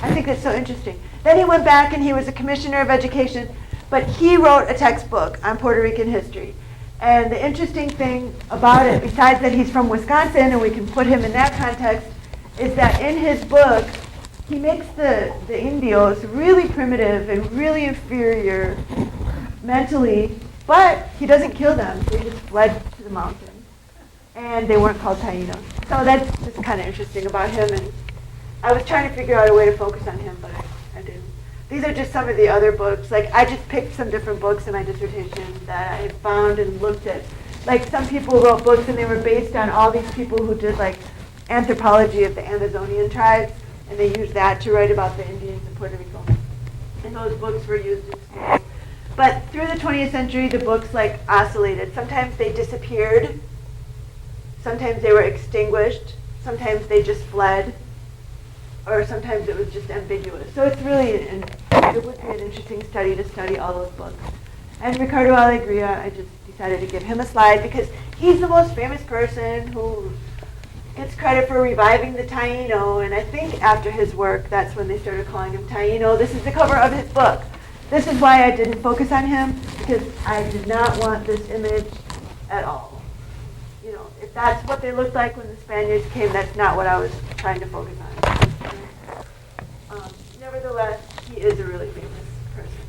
B: I think that's so interesting. Then he went back and he was a commissioner of education, but he wrote a textbook on Puerto Rican history. And the interesting thing about it, besides that he's from Wisconsin and we can put him in that context, is that in his book, he makes the Indios really primitive and really inferior mentally, but he doesn't kill them. They just fled to the mountains. And they weren't called Taínos. So that's just kind of interesting about him. And I was trying to figure out a way to focus on him, but I didn't. These are just some of the other books. Like, I just picked some different books in my dissertation that I had found and looked at like some people wrote books and they were based on all these people who did like anthropology of the Amazonian tribes, and they used that to write about the Indians in Puerto Rico. And those books were used in schools. But through the 20th century, the books like oscillated. Sometimes they disappeared. Sometimes they were extinguished. Sometimes they just fled. Or sometimes it was just ambiguous. So it's really, it would be an interesting study to study all those books. And Ricardo Alegria, I just decided to give him a slide because he's the most famous person who gets credit for reviving the Taino. And I think after his work, that's when they started calling him Taino. This is the cover of his book. This is why I didn't focus on him, because I did not want this image at all. You know, if that's what they looked like when the Spaniards came, that's not what I was trying to focus on. Nevertheless, he is a really famous person.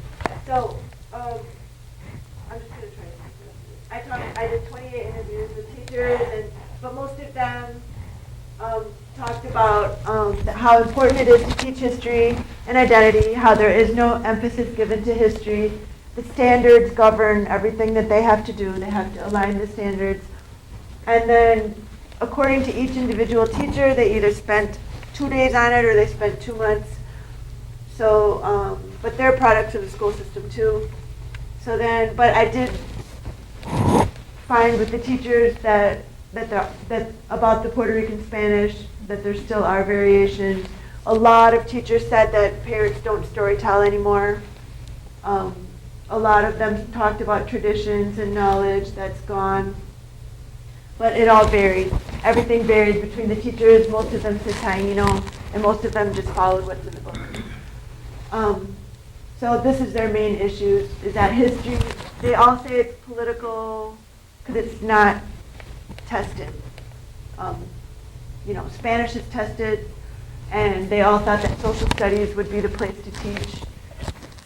B: So, I'm just going to try to take this. I did 28 interviews with teachers, but most of them talked about how important it is to teach history and identity, how there is no emphasis given to history. The standards govern everything that they have to do. They have to align the standards. And then, according to each individual teacher, they either spent 2 days on it or they spent 2 months. So, but they're products of the school system too. So then, but I did find with the teachers that about the Puerto Rican Spanish, that there still are variations. A lot of teachers said that parents don't storytell anymore. A lot of them talked about traditions and knowledge that's gone. But it all varied. Everything varied between the teachers. Most of them said Taino, and most of them just followed what's in the book. So this is their main issues, is that history, they all say it's political because it's not tested. You know, Spanish is tested, and they all thought that social studies would be the place to teach.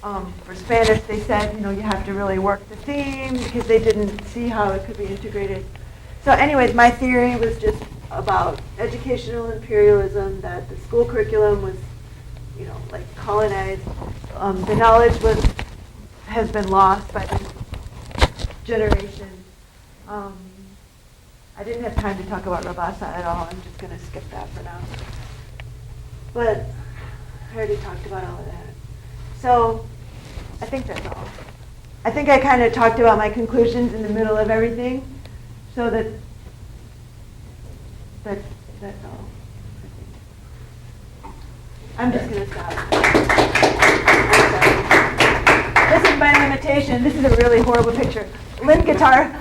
B: For Spanish, they said, you know, you have to really work the theme because they didn't see how it could be integrated. So anyways, my theory was just about educational imperialism, that the school curriculum was, you know, like colonized. The knowledge has been lost by this generation. I didn't have time to talk about Rabasa at all. I'm just going to skip that for now. But I already talked about all of that. So I think that's all. I think I kind of talked about my conclusions in the middle of everything. So that's all. I'm just going to stop. This is my limitation. This is a really horrible picture. Lynn Guitar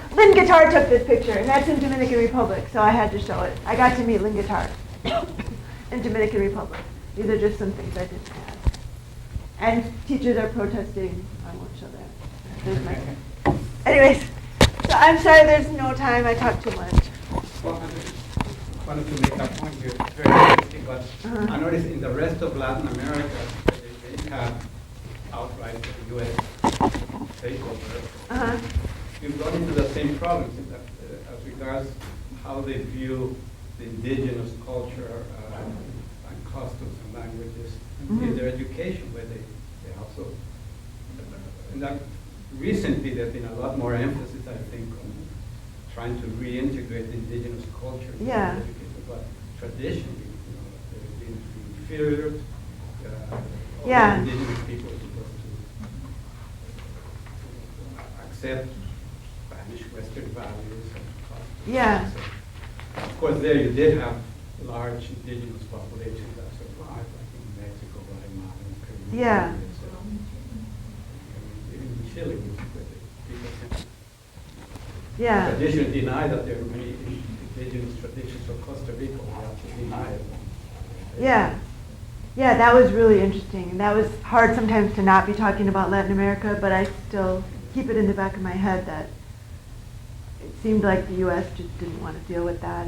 B: took this picture, and that's in Dominican Republic, so I had to show it. I got to meet Lynn Guitar in Dominican Republic. These are just some things I didn't have. And teachers are protesting. I won't show that. There's my. Anyways, so I'm sorry there's no time. I talked too much.
A: Well, I just wanted to make a point here. It's very interesting, but I noticed in the rest of Latin America, they have outright U.S. takeover. You've gone into the same problems in that, as regards how they view the indigenous culture and customs and languages in their education, where they also, and that recently there's been a lot more emphasis, I think, on trying to reintegrate the indigenous culture into education, but traditionally, you know, they've been inferior. All indigenous people are supposed to accept Spanish Western values and customs. So, of course, there you did have large indigenous populations that survived, like in Mexico, Guatemala, and Peru. Even in Chile, people traditionally deny that there are many indigenous traditions of Costa Rica. We have to deny it.
B: Yeah, that was really interesting. And that was hard sometimes to not be talking about Latin America, but I still keep it in the back of my head that it seemed like the U.S. just didn't want to deal with that.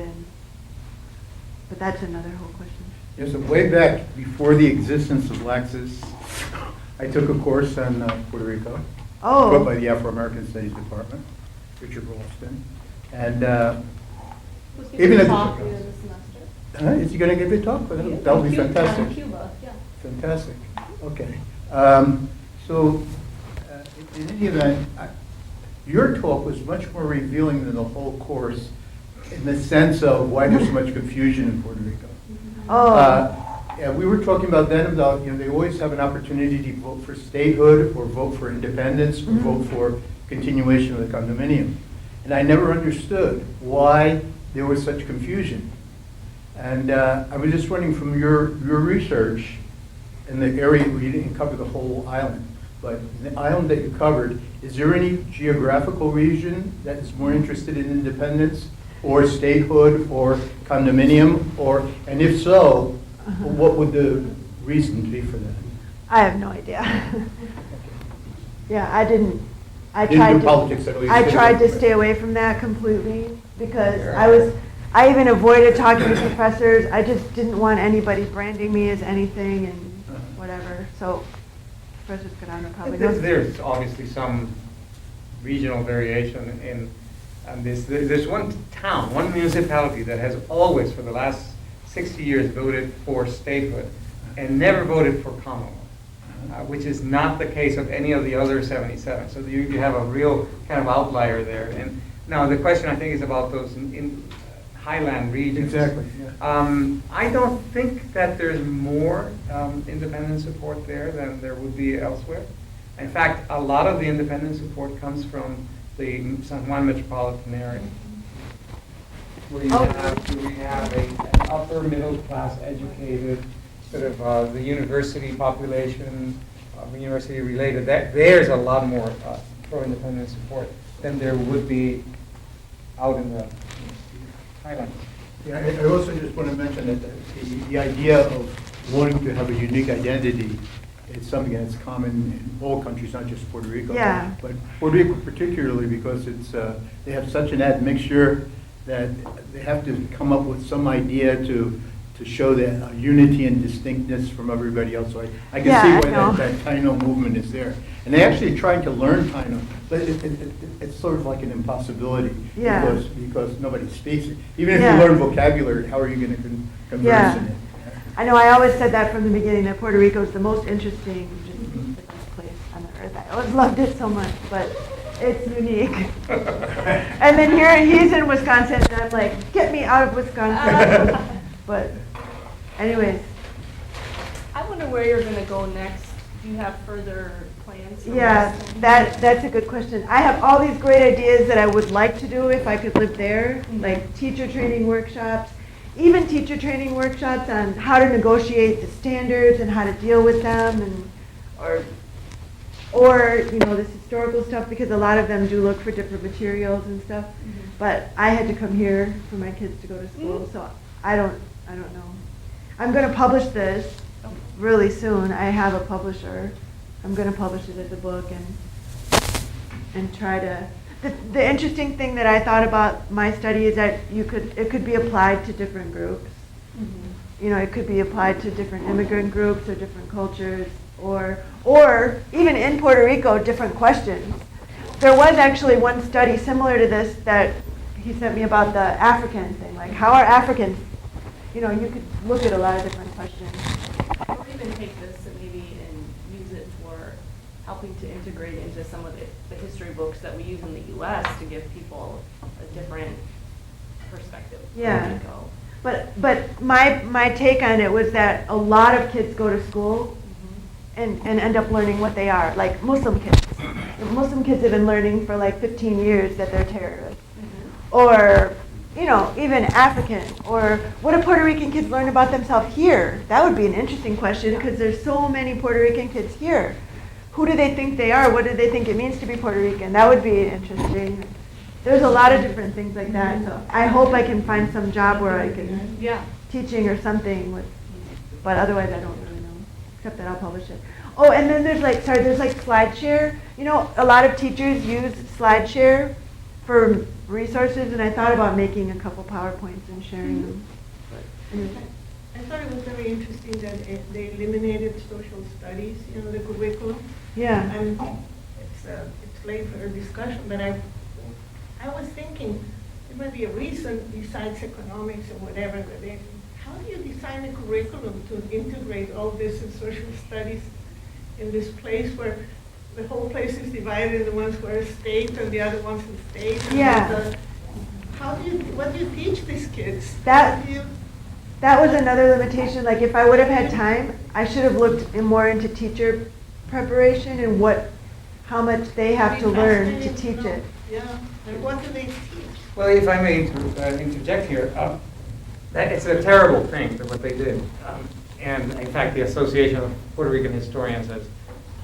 B: But that's another whole question.
E: Yes, so way back before the existence of Laxus, I took a course on Puerto Rico, taught by the Afro-American Studies Department, Richard Ralston. And even
C: talk later this semester.
E: is he going to give a talk? That'll be fantastic.
C: Cuba, yeah.
E: Fantastic. Okay. So, in any event, your talk was much more revealing than the whole course in the sense of why there's so much confusion in Puerto Rico. Yeah, we were talking about then about, they always have an opportunity to vote for statehood or vote for independence or vote for continuation of the condominium. And I never understood why there was such confusion. And I was just wondering from your research in the area where you didn't cover the whole island, but the island that you covered, is there any geographical region that is more interested in independence or statehood or condominium, and if so, what would the reason be for that?
B: I have no idea. Yeah, I didn't. I
E: Didn't
B: tried
E: do
B: to.
E: politics at least.
B: I tried to stay away from that completely because I even avoided talking to professors. I just didn't want anybody branding me as anything and whatever. So Professor Scadano probably knows.
A: There's obviously some regional variation in this. There's one town, one municipality that has always, for the last 60 years, voted for statehood and never voted for Commonwealth, which is not the case of any of the other 77. So you have a real kind of outlier there. And now the question, I think, is about those in highland regions.
E: Exactly. Yeah.
A: I don't think that there's more independent support there than there would be elsewhere. In fact, a lot of the independent support comes from the San Juan metropolitan area, where you have an upper middle class educated sort of the university population, university related. There's a lot more pro-independent support than there would be out in the highlands.
E: Yeah, I also just want to mention that the idea of wanting to have a unique identity is something that's common in all countries, not just Puerto Rico.
B: Yeah.
E: But Puerto Rico particularly because it's they have such an admixture that they have to come up with some idea to show that unity and distinctness from everybody else. So I can see why that Taino movement is there. And they actually tried to learn Taino, but it's sort of like an impossibility because nobody speaks it. Even if you learn vocabulary, how are you going to converse in it?
B: I know, I always said that from the beginning, that Puerto Rico is the most interesting, just place on the earth. I always loved it so much, but it's unique. And then here, he's in Wisconsin, and I'm like, get me out of Wisconsin. But anyways.
C: I wonder where you're going to go next. Do you have further plans?
B: Yeah, that's a good question. I have all these great ideas that I would like to do if I could live there, like teacher training workshops, even teacher training workshops on how to negotiate the standards and how to deal with them, and or this historical stuff, because a lot of them do look for different materials and stuff. But I had to come here for my kids to go to school, so I don't know. I'm going to publish this really soon. I have a publisher. I'm going to publish it as a book and try to. The interesting thing that I thought about my study is that it could be applied to different groups. It could be applied to different immigrant groups or different cultures, or even in Puerto Rico, different questions. There was actually one study similar to this that he sent me about the African thing, like how are Africans. You could look at a lot of different questions.
C: Or even take this and use it for helping to integrate into some of the history books that we use in the U.S. to give people a different perspective.
B: Yeah. But my take on it was that a lot of kids go to school and end up learning what they are, like Muslim kids. Muslim kids have been learning for like 15 years that they're terrorists. Or even African, or what do Puerto Rican kids learn about themselves here? That would be an interesting question, because there's so many Puerto Rican kids here. Who do they think they are? What do they think it means to be Puerto Rican? That would be interesting. There's a lot of different things like that. So I hope I can find some job where I can teaching or something. But otherwise, I don't really know, except that I'll publish it. Oh, and then there's SlideShare. A lot of teachers use SlideShare for resources, and I thought about making a couple PowerPoints and sharing them.
F: I thought it was very interesting that they eliminated social studies in the curriculum.
B: Yeah.
F: And it's late for a discussion, but I was thinking there might be a reason besides economics or whatever. How do you design a curriculum to integrate all this in social studies in this place where the whole place is divided, the ones who are state and the other ones in state. And
B: Yeah.
F: What do you teach these kids?
B: That-
F: How do you-
B: That was another limitation, like if I would have had time, I should have looked more into teacher preparation and how much they have to learn to teach it.
F: Yeah, and what do they teach?
A: Well, if I may interject here, that it's a terrible thing, what they did. And in fact, the Association of Puerto Rican Historians has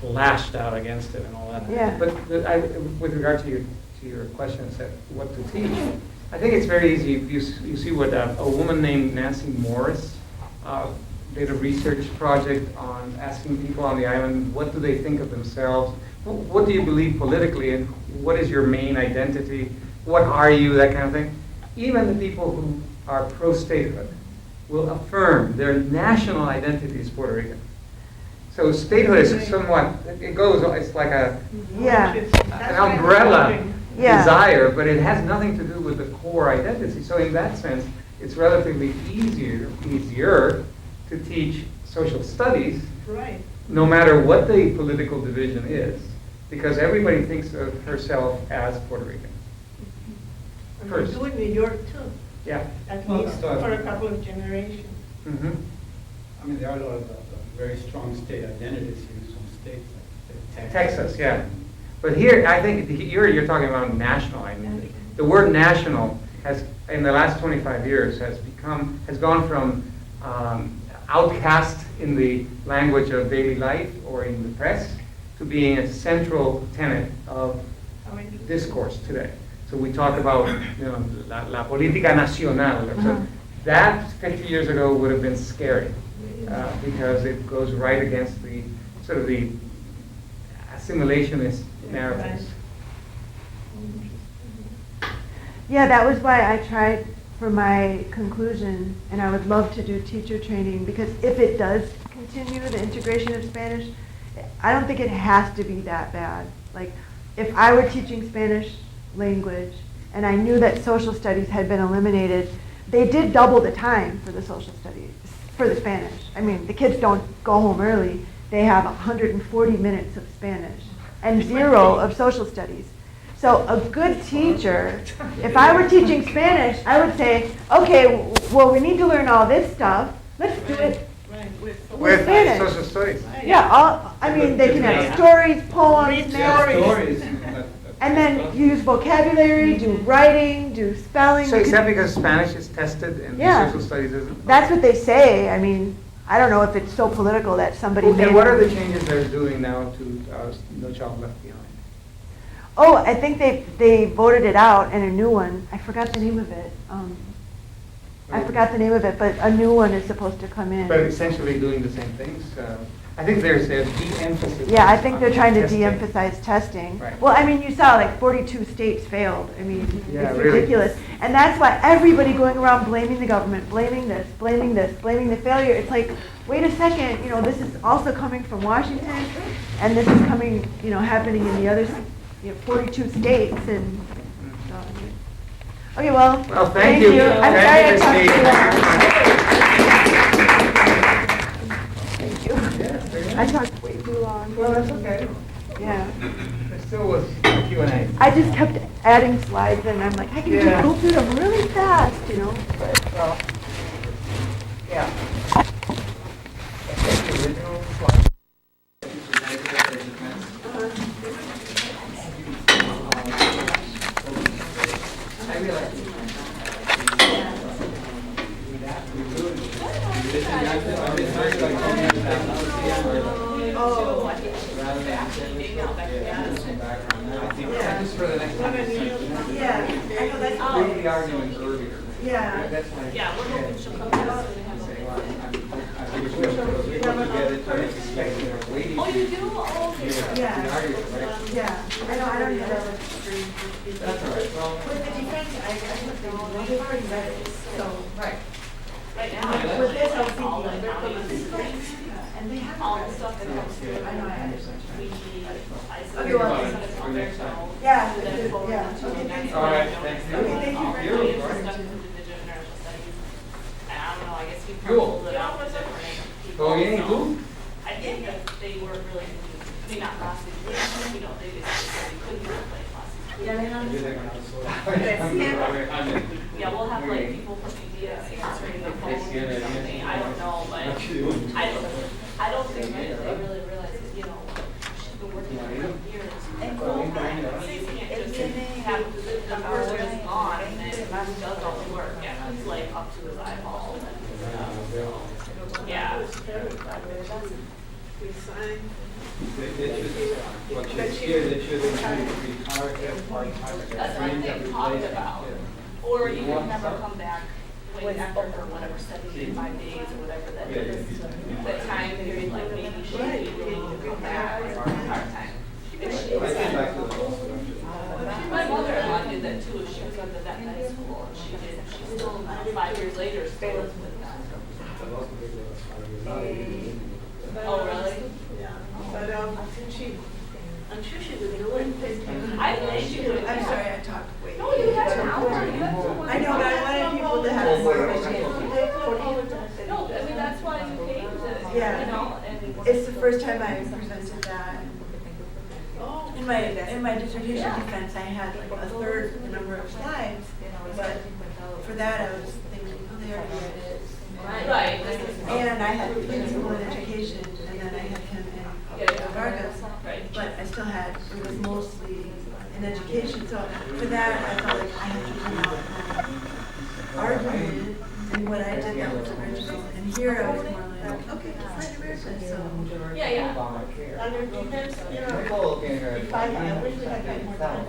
A: lashed out against it and all that.
B: Yeah.
A: But with regard to your question, said what to teach, I think it's very easy. You see what a woman named Nancy Morris did a research project on asking people on the island, what do they think of themselves? What do you believe politically, and what is your main identity? What are you, that kind of thing. Even the people who are pro-statehood will affirm their national identity is Puerto Rican. So statehood is somewhat, it's like
B: Yeah.
A: an umbrella
B: Yeah.
A: desire, but it has nothing to do with the core identity. So in that sense, it's relatively easier to teach social studies,
F: Right.
A: no matter what the political division is, because everybody thinks of herself as Puerto Rican.
F: And
A: First.
F: they do in New York too,
A: Yeah.
F: at
G: Well,
F: least
G: so-
F: for a couple of generations.
A: Mm-hmm.
G: I mean, there are a lot of very strong state identities here in some states, like
A: Texas, yeah. But here, I think you're talking about national identity. The word national has, in the last 25 years, has gone from outcast in the language of daily life or in the press to being a central tenet of discourse today. So we talk about, la política nacional. So that 50 years ago would have been scary because it goes right against the sort of the assimilationist narratives.
B: Yeah, that was why I tried for my conclusion, and I would love to do teacher training, because if it does continue, the integration of Spanish, I don't think it has to be that bad. Like, if I were teaching Spanish language, and I knew that social studies had been eliminated, they did double the time for the social studies, for the Spanish. I mean, the kids don't go home early. They have 140 minutes of Spanish and 0 of social studies. So a good teacher, if I were teaching Spanish, I would say, okay, well, we need to learn all this stuff. Let's do it
F: Right,
B: with Spanish.
A: social studies.
B: Yeah, I mean, they can have stories, poems, narratives,
G: stories.
B: and then use vocabulary, do writing, do spelling.
A: So
B: You
A: is
B: can-
A: that because Spanish is tested and
B: Yeah.
A: social studies isn't?
B: That's what they say. I mean, I don't know if it's so political that somebody
A: Okay,
B: made.
A: what are the changes they're doing now to No Child Left Behind?
B: Oh, I think they voted it out, and a new one. I forgot the name of it. I forgot the name of it, but a new one is supposed to come in.
A: But essentially doing the same things. I think there's a de-emphasis.
B: Yeah, I think they're
A: on
B: trying to
A: testing.
B: de-emphasize testing.
A: Right.
B: Well, I mean, you saw like 42 states failed. I mean,
A: Yeah,
B: it's
A: really.
B: ridiculous. And that's why everybody going around blaming the government, blaming this, blaming the failure. It's like, wait a second, this is also coming from Washington, and this is coming, happening in the other, 42 states. And so, okay, well,
A: Well, thank you.
B: I'm
A: Thank
B: sorry I
A: you,
B: talked
A: Kristine.
B: too long. Thank you. I talked way too long.
A: Well, that's okay.
B: Yeah.
A: There still was Q&A.
B: I just kept adding slides, and I'm like, I can
A: Yeah.
B: just go through them really fast, But,
A: Well, yeah. I think the original slide that you presented at the defense, I realize. Just for the next time.
B: yeah, I know that's
A: Read the argument earlier.
B: Yeah.
A: That's my.
C: Yeah, we're hoping she'll come back soon and have a
A: Say,
C: look
A: well,
C: at it.
A: I think we will, because we put together, I'm expecting or waiting.
C: Oh, you do? Oh, okay.
A: Yeah.
B: Yeah.
A: The argument, right?
B: Yeah, I know, I don't need to.
A: That's all right, well.
B: With the defense, they've already read it, so.
A: Right.
C: Right now,
B: With this, I was
C: all the
B: thinking,
C: counties,
B: and they have.
C: all the stuff that comes through.
B: I know, I understand.
C: We need, I
B: Okay, well,
C: send it on there, so.
B: Yeah,
C: Then forward
B: yeah.
C: it to
B: Okay,
C: the
B: thank
C: next
B: you.
A: All right,
C: one.
A: thank you.
B: Okay, thank you very
A: You,
C: It's
A: right.
C: stuff with Indigenous International Studies. And I don't know, I guess we
A: Cool.
C: pulled it out with different people.
A: Todo bien, ¿y
C: so
A: tú?
C: I think that they were really confused. I mean, not last week, Yeah, we'll have like people from India answering the phone or something, I don't know, but I don't think that they really realize that, you know, she's been working for years. And you can't just have the person is gone and then he does all the work, yeah, he's like up to his eyeballs and stuff, so, yeah.
G: What she's here, that should retire as part-time.
C: That's what they talked about. Or you would never come back when after her whatever 75 days or whatever that is. That time period, like maybe she would be willing to come back part-time. My mother-in-law did that too. She was under that high school. And she's still 5 years later still lives with them. Oh, really?
F: Yeah, but I'm sure she would do it.
C: I think she would.
B: I'm sorry, I talked way.
C: No, you have an hour. You have
B: I know, but I wanted people to have more of a chance.
C: No, I mean, that's why you came to,
B: Yeah.
C: you know, and.
B: It's the first time I presented that. In my dissertation defense, I had like a third the number of slides, but for that I was thinking, oh, they already read it.
C: Right.
B: And I had principal in education, and then I had him in Vargas,
C: Right.
B: but I still had, it was mostly in education, so for that, I felt like I had to come out my argument, and what I did that was original, and here I was more like, okay, it's Latin American, so.
C: Yeah, yeah.
F: Under defense, you know, if I wish we had more time.